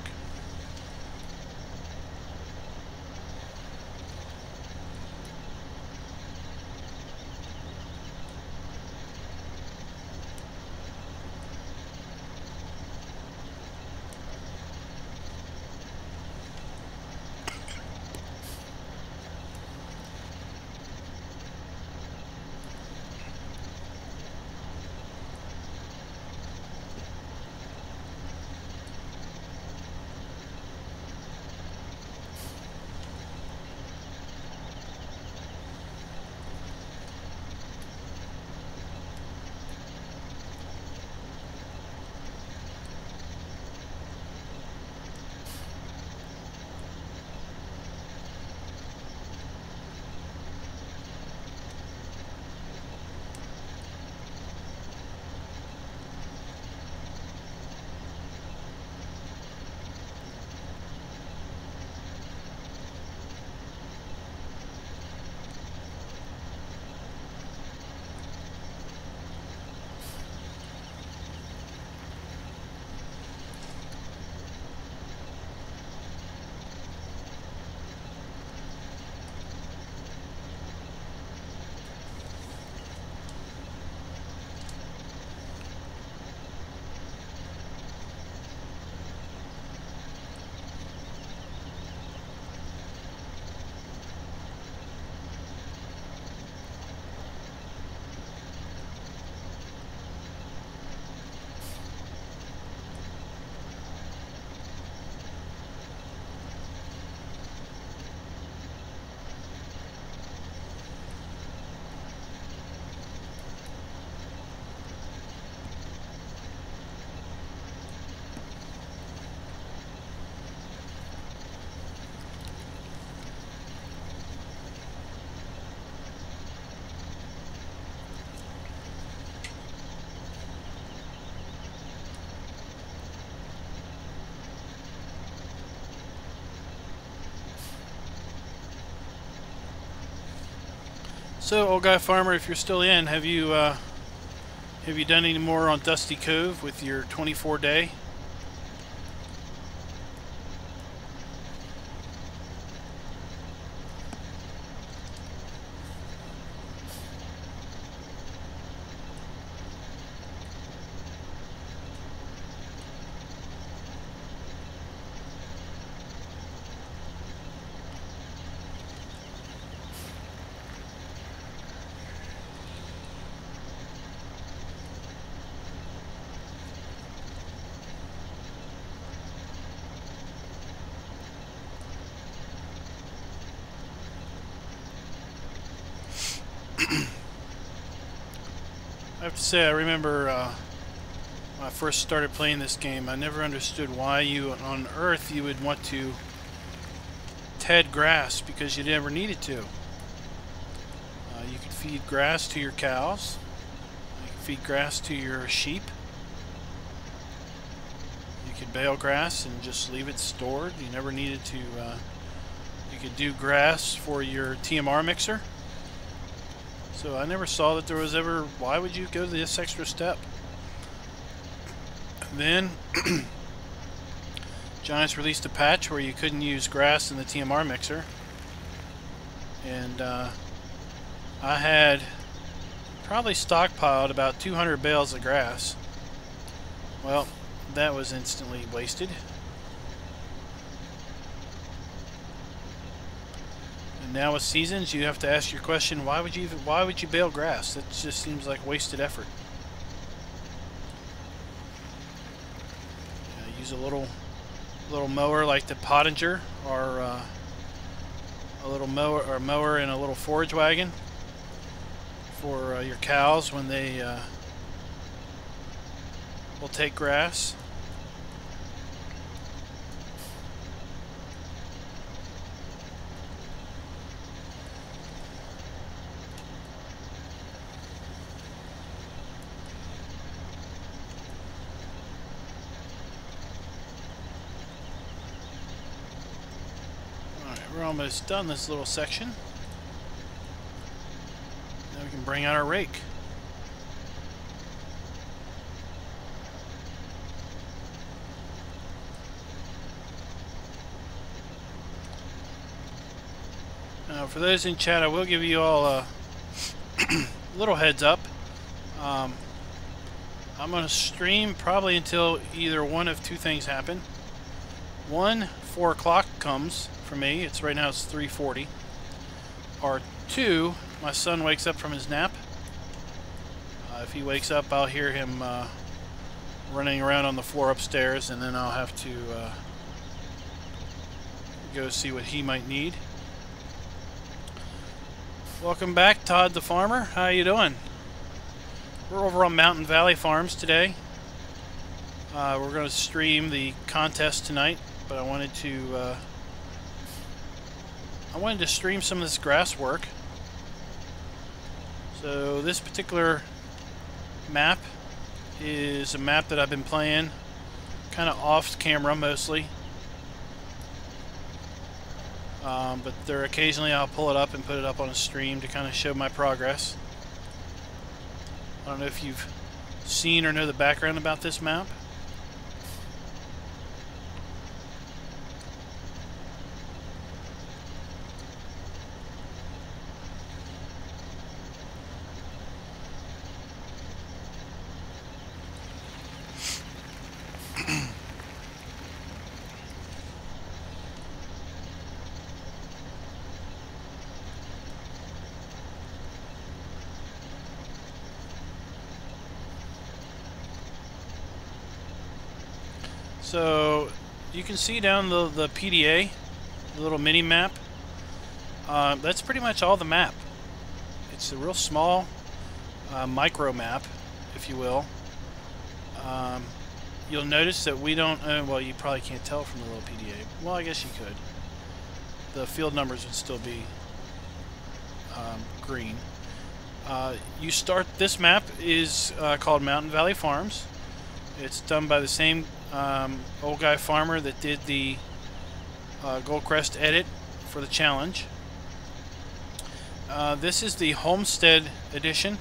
Speaker 1: So, old guy farmer, if you're still in, have you done any more on Dusty Cove with your 24-day? I have to say, I remember when I first started playing this game, I never understood why on Earth you would want to ted grass, because you never needed to. You could feed grass to your cows, you could feed grass to your sheep, you could bale grass and just leave it stored. You never needed to, you could do grass for your TMR mixer. So I never saw that there was ever, why would you go to this extra step? Then Giants released a patch where you couldn't use grass in the TMR mixer, and I had probably stockpiled about 200 bales of grass. Well, that was instantly wasted. And now with seasons, you have to ask your question: why would you bale grass? That just seems like wasted effort. Use a little mower like the Pottinger, or a little mower and a little forage wagon for your cows when they will take grass. We're almost done this little section. Now we can bring out our rake. Now, for those in chat, I will give you all a little heads up. I'm going to stream probably until either one of two things happen. One, 4 o'clock comes for me. Right now it's 3:40. Or two, my son wakes up from his nap. If he wakes up, I'll hear him running around on the floor upstairs, and then I'll have to go see what he might need. Welcome back, Todd the Farmer. How you doing? We're over on Mountain Valley Farms today. We're going to stream the contest tonight, but I wanted to stream some of this grass work. So this particular map is a map that I've been playing kind of off camera mostly, but there occasionally I'll pull it up and put it up on a stream to kind of show my progress. I don't know if you've seen or know the background about this map. So you can see down the PDA, the little mini map. That's pretty much all the map. It's a real small micro map, if you will. You'll notice that we don't own, well, you probably can't tell from the little PDA. Well, I guess you could. The field numbers would still be green. This map is called Mountain Valley Farms. It's done by the same old guy farmer that did the Goldcrest edit for the challenge. This is the Homestead edition,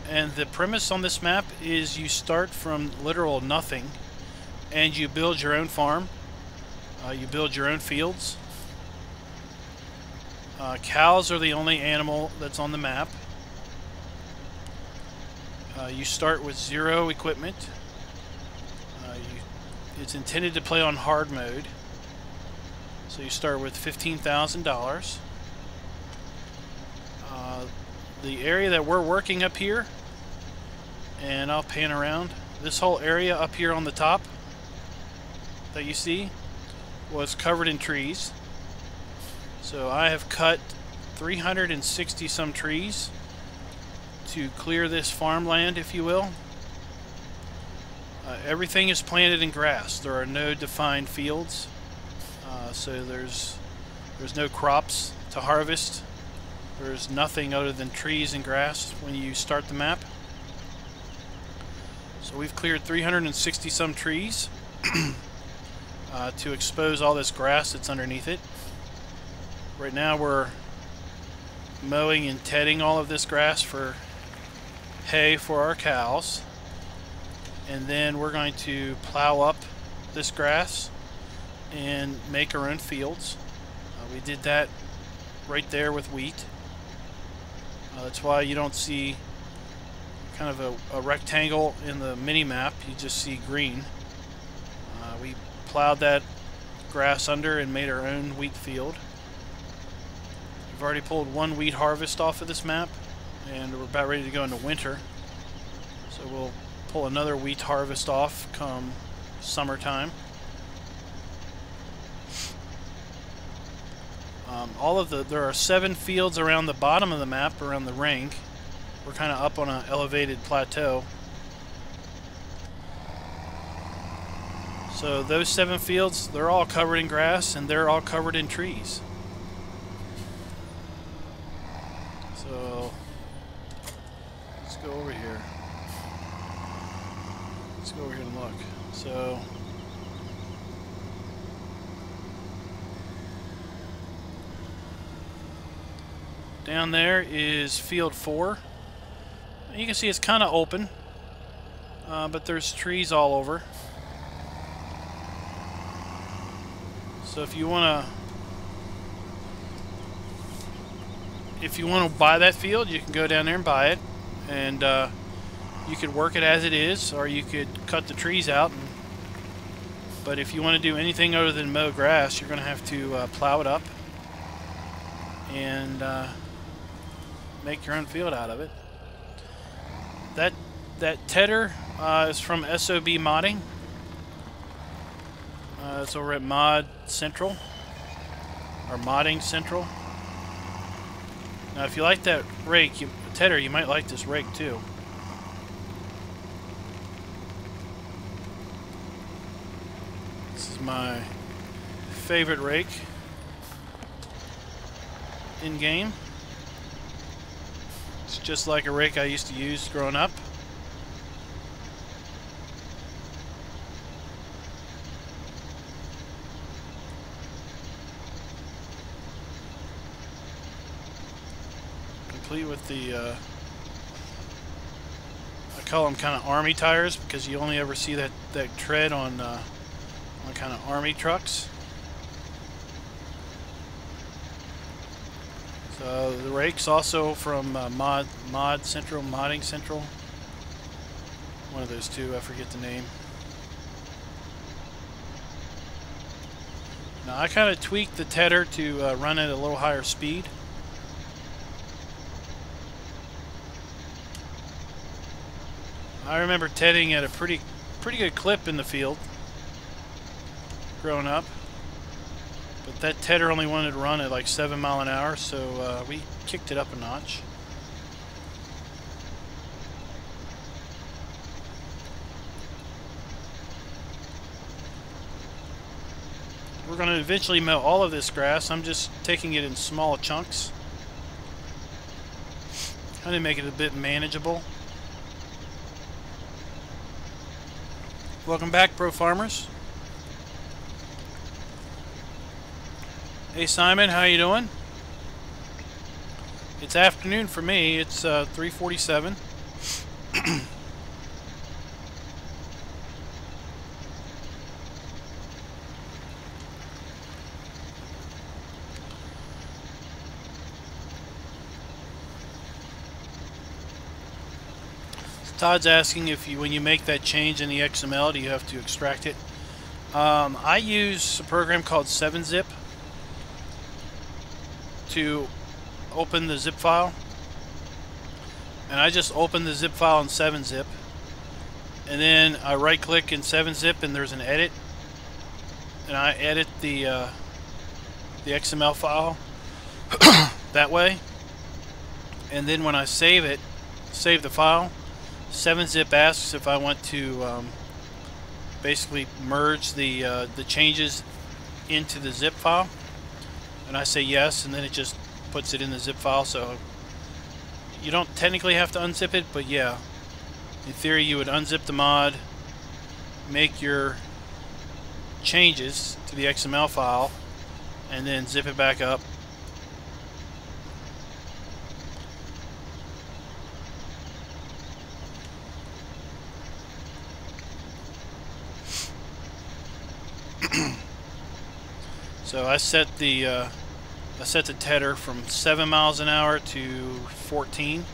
Speaker 1: and the premise on this map is you start from literal nothing and you build your own farm. You build your own fields. Cows are the only animal that's on the map. You start with 0 equipment. It's intended to play on hard mode. So you start with $15,000. The area that we're working up here, and I'll pan around, this whole area up here on the top that you see was covered in trees. So I have cut 360 some trees to clear this farmland, if you will. Everything is planted in grass. There are no defined fields, so there's no crops to harvest. There's nothing other than trees and grass when you start the map. So we've cleared 360 some trees to expose all this grass that's underneath it. Right now we're mowing and tedding all of this grass for hay for our cows, and then we're going to plow up this grass and make our own fields. We did that right there with wheat. That's why you don't see kind of a rectangle in the mini map. You just see green. We plowed that grass under and made our own wheat field. We've already pulled 1 wheat harvest off of this map, and we're about ready to go into winter. So we'll pull another wheat harvest off come summertime. There are 7 fields around the bottom of the map, around the ring. We're kind of up on an elevated plateau. So those 7 fields, they're all covered in grass and they're all covered in trees. So let's go over here. Let's go over here and look. So down there is field 4. You can see it's kind of open, but there's trees all over. So if you want to buy that field, you can go down there and buy it, and you could work it as it is, or you could cut the trees out. But if you want to do anything other than mow grass, you're going to have to plow it up and make your own field out of it. That tedder is from SOB Modding. It's over at Mod Central, or Modding Central. Now, if you like that rake, tedder, you might like this rake too. This is my favorite rake in game. It's just like a rake I used to use growing up. Complete with the, I call them kind of army tires, because you only ever see that tread on kind of army trucks. So the rake's also from Mod Central, Modding Central. One of those two, I forget the name. Now I kind of tweaked the tedder to run at a little higher speed. I remember tedding at a pretty good clip in the field growing up. But that tedder only wanted to run at like 7 miles an hour, so we kicked it up a notch. We're going to eventually mow all of this grass. I'm just taking it in small chunks. Trying to make it a bit manageable. Welcome back, Pro Farmers. Hey Simon, how you doing? It's afternoon for me. It's 3:47. Todd's asking if you, when you make that change in the XML, do you have to extract it? I use a program called 7-Zip to open the zip file, and I just open the zip file in 7-Zip, and then I right click in 7-Zip and there's an edit, and I edit the XML file that way, and then when I save the file, 7-Zip asks if I want to basically merge the changes into the zip file, and I say yes, and then it just puts it in the zip file. So you don't technically have to unzip it, but yeah, in theory you would unzip the mod, make your changes to the XML file, and then zip it back up. So I set the tether from 7 miles an hour to 14,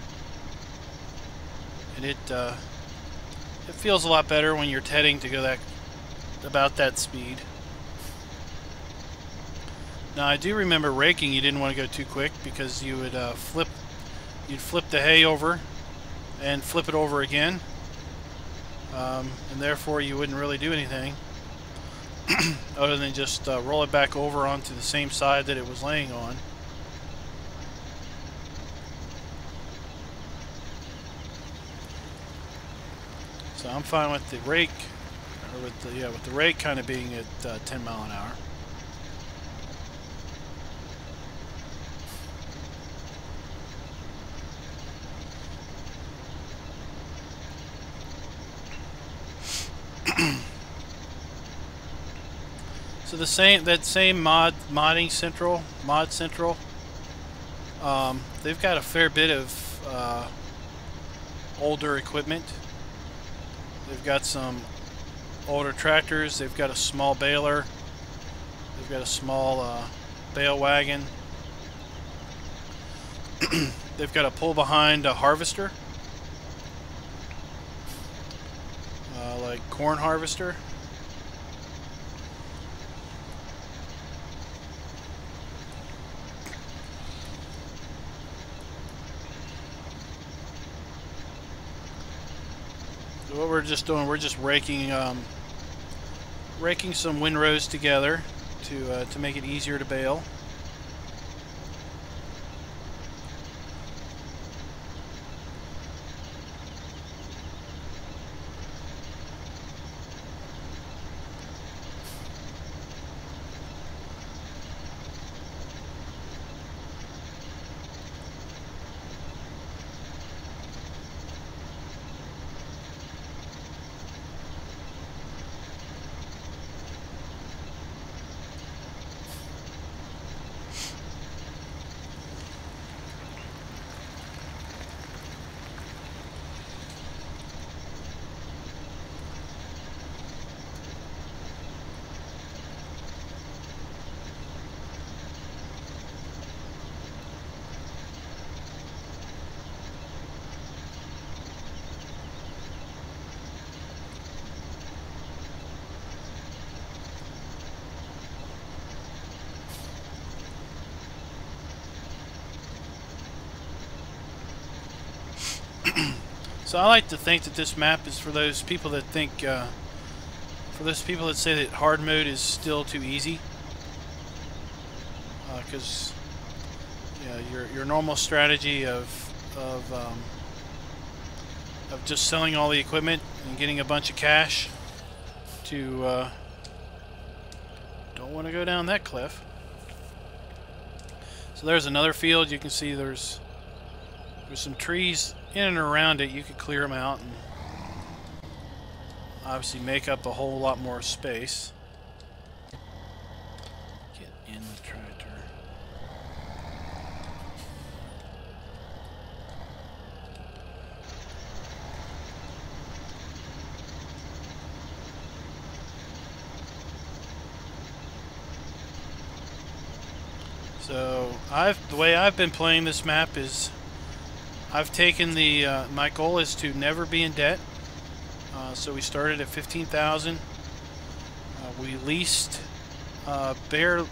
Speaker 1: and it feels a lot better when you're tedding to go about that speed. Now I do remember raking, you didn't want to go too quick because you would flip the hay over and flip it over again, and therefore you wouldn't really do anything other than just roll it back over onto the same side that it was laying on. So I'm fine with the rake, or with the rake kind of being at 10 mile an hour. So that same modding central, Mod Central, they've got a fair bit of older equipment. They've got some older tractors. They've got a small baler. They've got a small bale wagon. They've got a pull behind a harvester, like corn harvester. So what we're just doing, we're just raking some windrows together to make it easier to bale. So I like to think that this map is for those people that think, for those people that say that hard mode is still too easy, because your normal strategy of just selling all the equipment and getting a bunch of cash to don't want to go down that cliff. So there's another field. You can see there's some trees in and around it. You could clear them out and obviously make up a whole lot more space. Get in the tractor. So the way I've been playing this map is I've taken my goal is to never be in debt. So we started at 15,000. We leased bare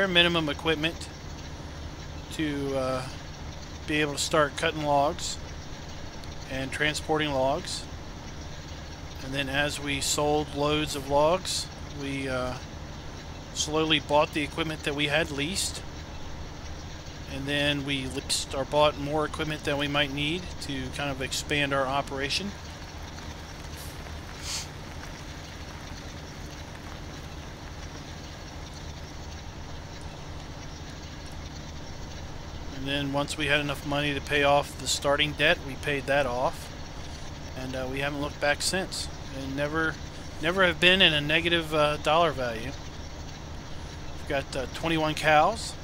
Speaker 1: minimum equipment to be able to start cutting logs and transporting logs. And then as we sold loads of logs, we slowly bought the equipment that we had leased, and then we leased or bought more equipment than we might need to kind of expand our operation. And then once we had enough money to pay off the starting debt, we paid that off, and we haven't looked back since, and never have been in a negative dollar value. We've got 21 cows.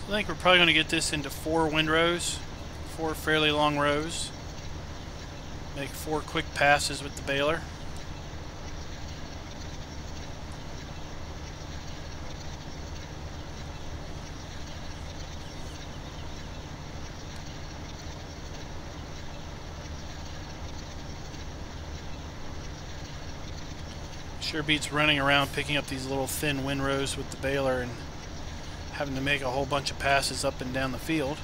Speaker 1: I think we're probably going to get this into 4 windrows, 4 fairly long rows. Make 4 quick passes with the baler. Sure beats running around picking up these little thin windrows with the baler and having to make a whole bunch of passes up and down the field.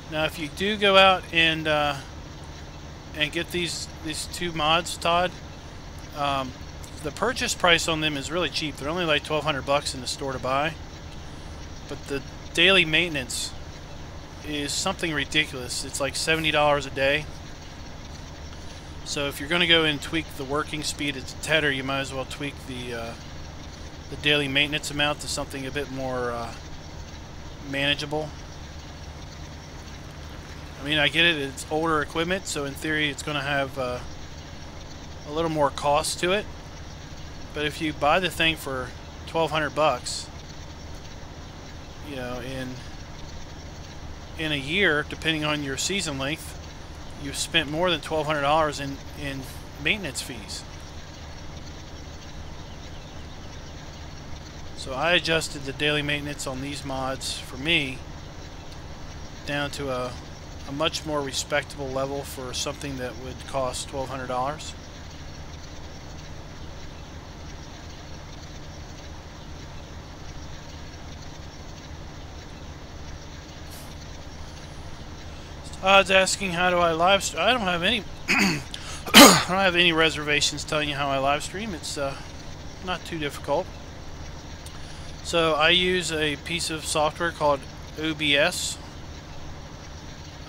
Speaker 1: Now if you do go out and get these 2 mods, Todd, the purchase price on them is really cheap. They're only like $1,200 in the store to buy, but the daily maintenance is something ridiculous. It's like $70 a day. So if you're going to go and tweak the working speed of the tedder, you might as well tweak the daily maintenance amount to something a bit more manageable. I mean, I get it, it's older equipment, so in theory it's going to have a little more cost to it. But if you buy the thing for $1,200, you know, in a year, depending on your season length, you've spent more than $1,200 in maintenance fees. So I adjusted the daily maintenance on these mods for me down to a much more respectable level for something that would cost $1,200. Todd's asking, how do I live stream? I don't have any I don't have any reservations telling you how I live stream. It's not too difficult. So I use a piece of software called OBS.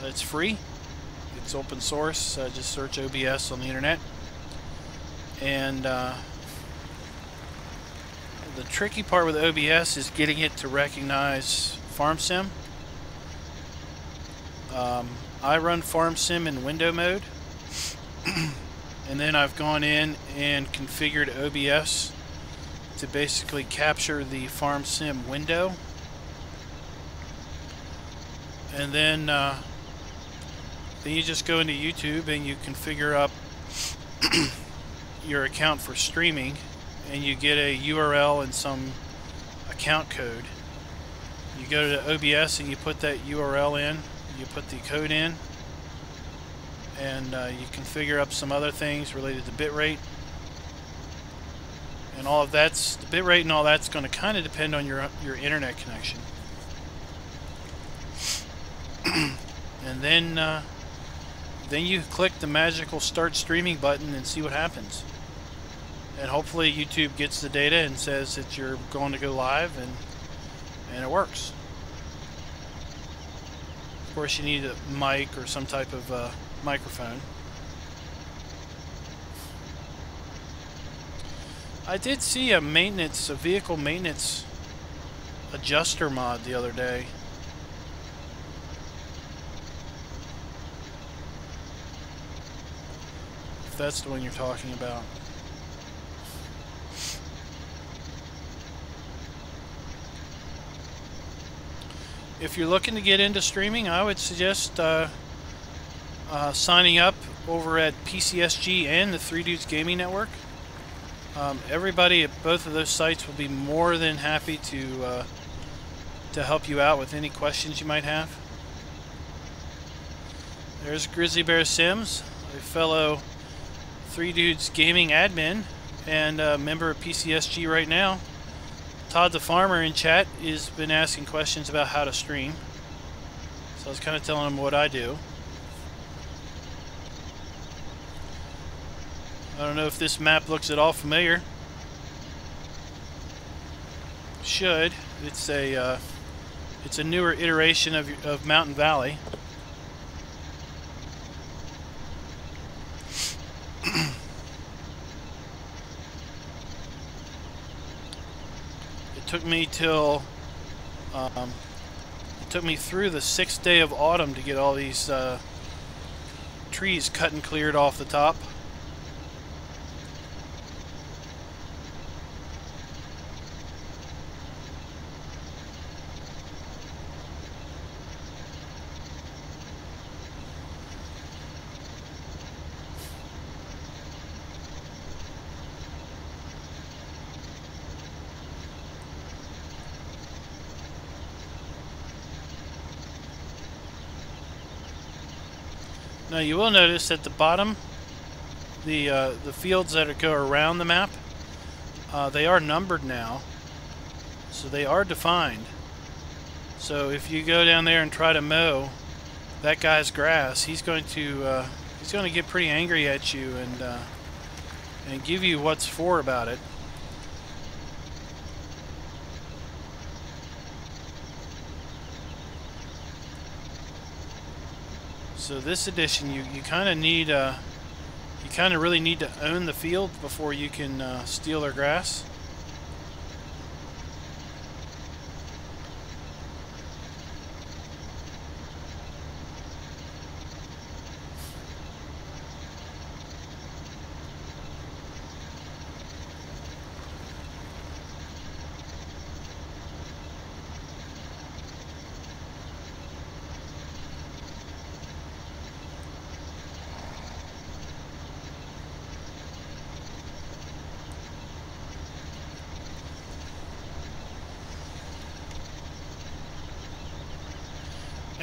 Speaker 1: It's free. It's open source. Just search OBS on the internet. And the tricky part with OBS is getting it to recognize FarmSim. I run FarmSim in window mode, and then I've gone in and configured OBS to basically capture the FarmSim window, and then you just go into YouTube and you configure up your account for streaming, and you get a URL and some account code. You go to OBS and you put that URL in. You put the code in, and you configure up some other things related to bitrate, and all of that's the bitrate and all that's going to kind of depend on your internet connection. And then then you click the magical start streaming button and see what happens. And hopefully YouTube gets the data and says that you're going to go live, and it works. Of course, you need a mic or some type of microphone. I did see a vehicle maintenance adjuster mod the other day. If that's the one you're talking about. If you're looking to get into streaming, I would suggest signing up over at PCSG and the Three Dudes Gaming Network. Everybody at both of those sites will be more than happy to help you out with any questions you might have. There's Grizzly Bear Sims, a fellow Three Dudes Gaming admin and a member of PCSG right now. Todd the Farmer in chat has been asking questions about how to stream. So I was kind of telling him what I do. I don't know if this map looks at all familiar. Should. It's a newer iteration of Mountain Valley. It took me through the 6th day of autumn to get all these trees cut and cleared off the top. Now you will notice at the bottom, the fields that go around the map, they are numbered now, so they are defined. So if you go down there and try to mow that guy's grass, he's going to get pretty angry at you and give you what's for about it. So this edition, you kind of need, you kind of really need to own the field before you can steal their grass.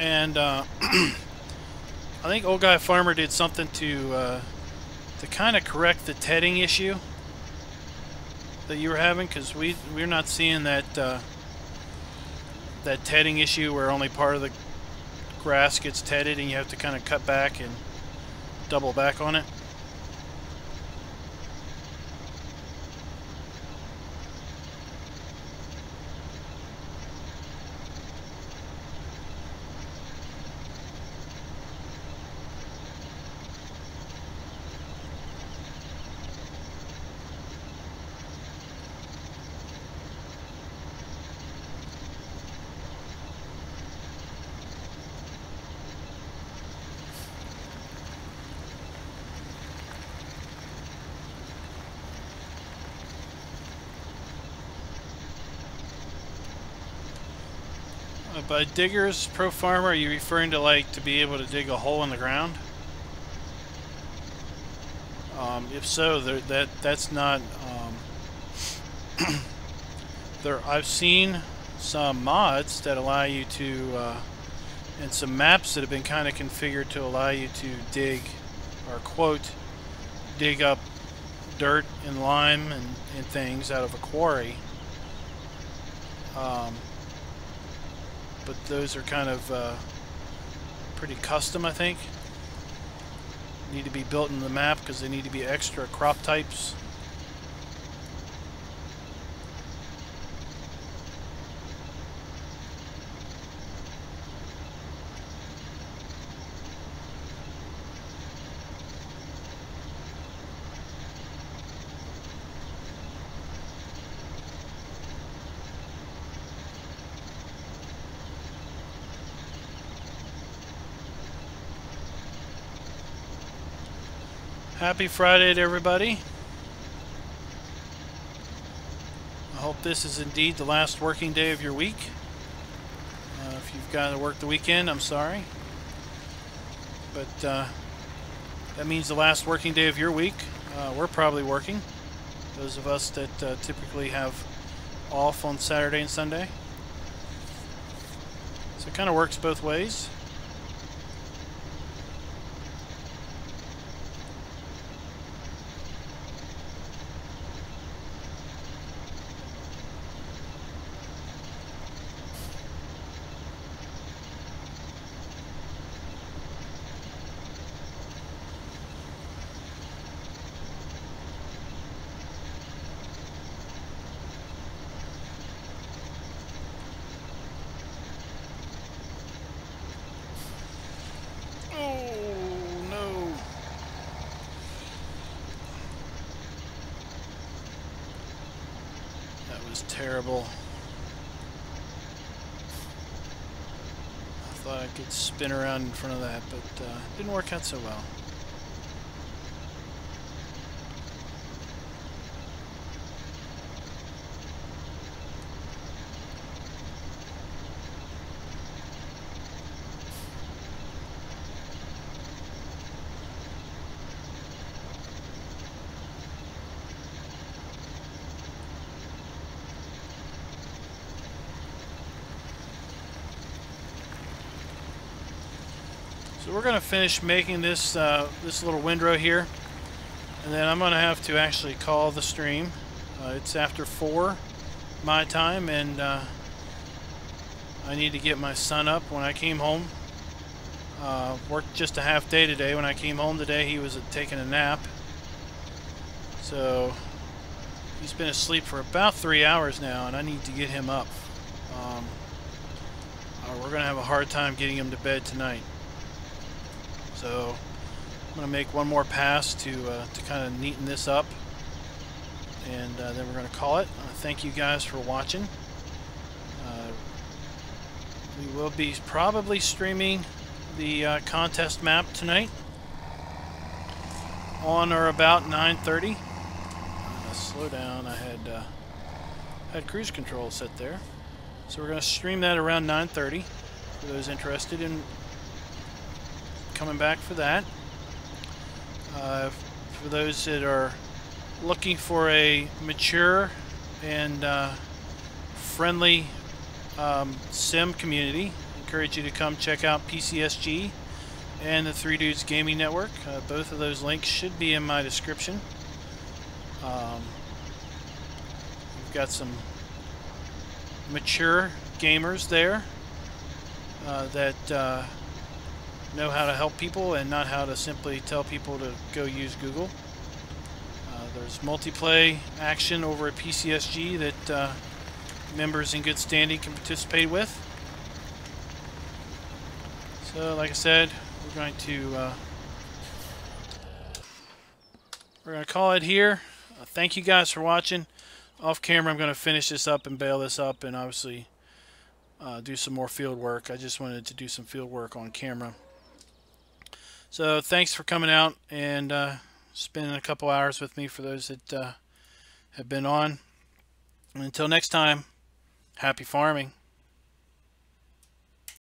Speaker 1: And I think Old Guy Farmer did something to kind of correct the tedding issue that you were having, because we're not seeing that that tedding issue where only part of the grass gets tedded and you have to kind of cut back and double back on it. By diggers, Pro Farmer, are you referring to like to be able to dig a hole in the ground? If so, that's not. I've seen some mods that allow you to, and some maps that have been kind of configured to allow you to dig, or quote, dig up dirt and lime and things out of a quarry. But those are kind of pretty custom, I think. need to be built in the map because they need to be extra crop types. Happy Friday to everybody. I hope this is indeed the last working day of your week. If you've got to work the weekend, I'm sorry. But that means the last working day of your week. We're probably working. Those of us that typically have off on Saturday and Sunday. So it kind of works both ways. Terrible. I thought I could spin around in front of that, but didn't work out so well. So we're going to finish making this this little windrow here, and then I'm going to have to actually call the stream. It's after 4 my time, and I need to get my son up. When I came home, worked just a half day today. When I came home today, he was taking a nap. So he's been asleep for about 3 hours now, and I need to get him up. We're going to have a hard time getting him to bed tonight. So I'm going to make one more pass to kind of neaten this up, and then we're going to call it. Thank you guys for watching. We will be probably streaming the contest map tonight on or about 9:30. Slow down. I had cruise control set there, so we're going to stream that around 9:30 for those interested in coming back for that. For those that are looking for a mature and friendly sim community, I encourage you to come check out PCSG and the 3 Dudes Gaming Network. Both of those links should be in my description. We've got some mature gamers there that know how to help people and not how to simply tell people to go use Google. There's multiplayer action over at PCSG that members in good standing can participate with. So like I said, we're going to call it here. Thank you guys for watching. Off camera, I'm going to finish this up and bail this up, and obviously do some more field work. I just wanted to do some field work on camera. So thanks for coming out and spending a couple hours with me, for those that have been on. And until next time, happy farming.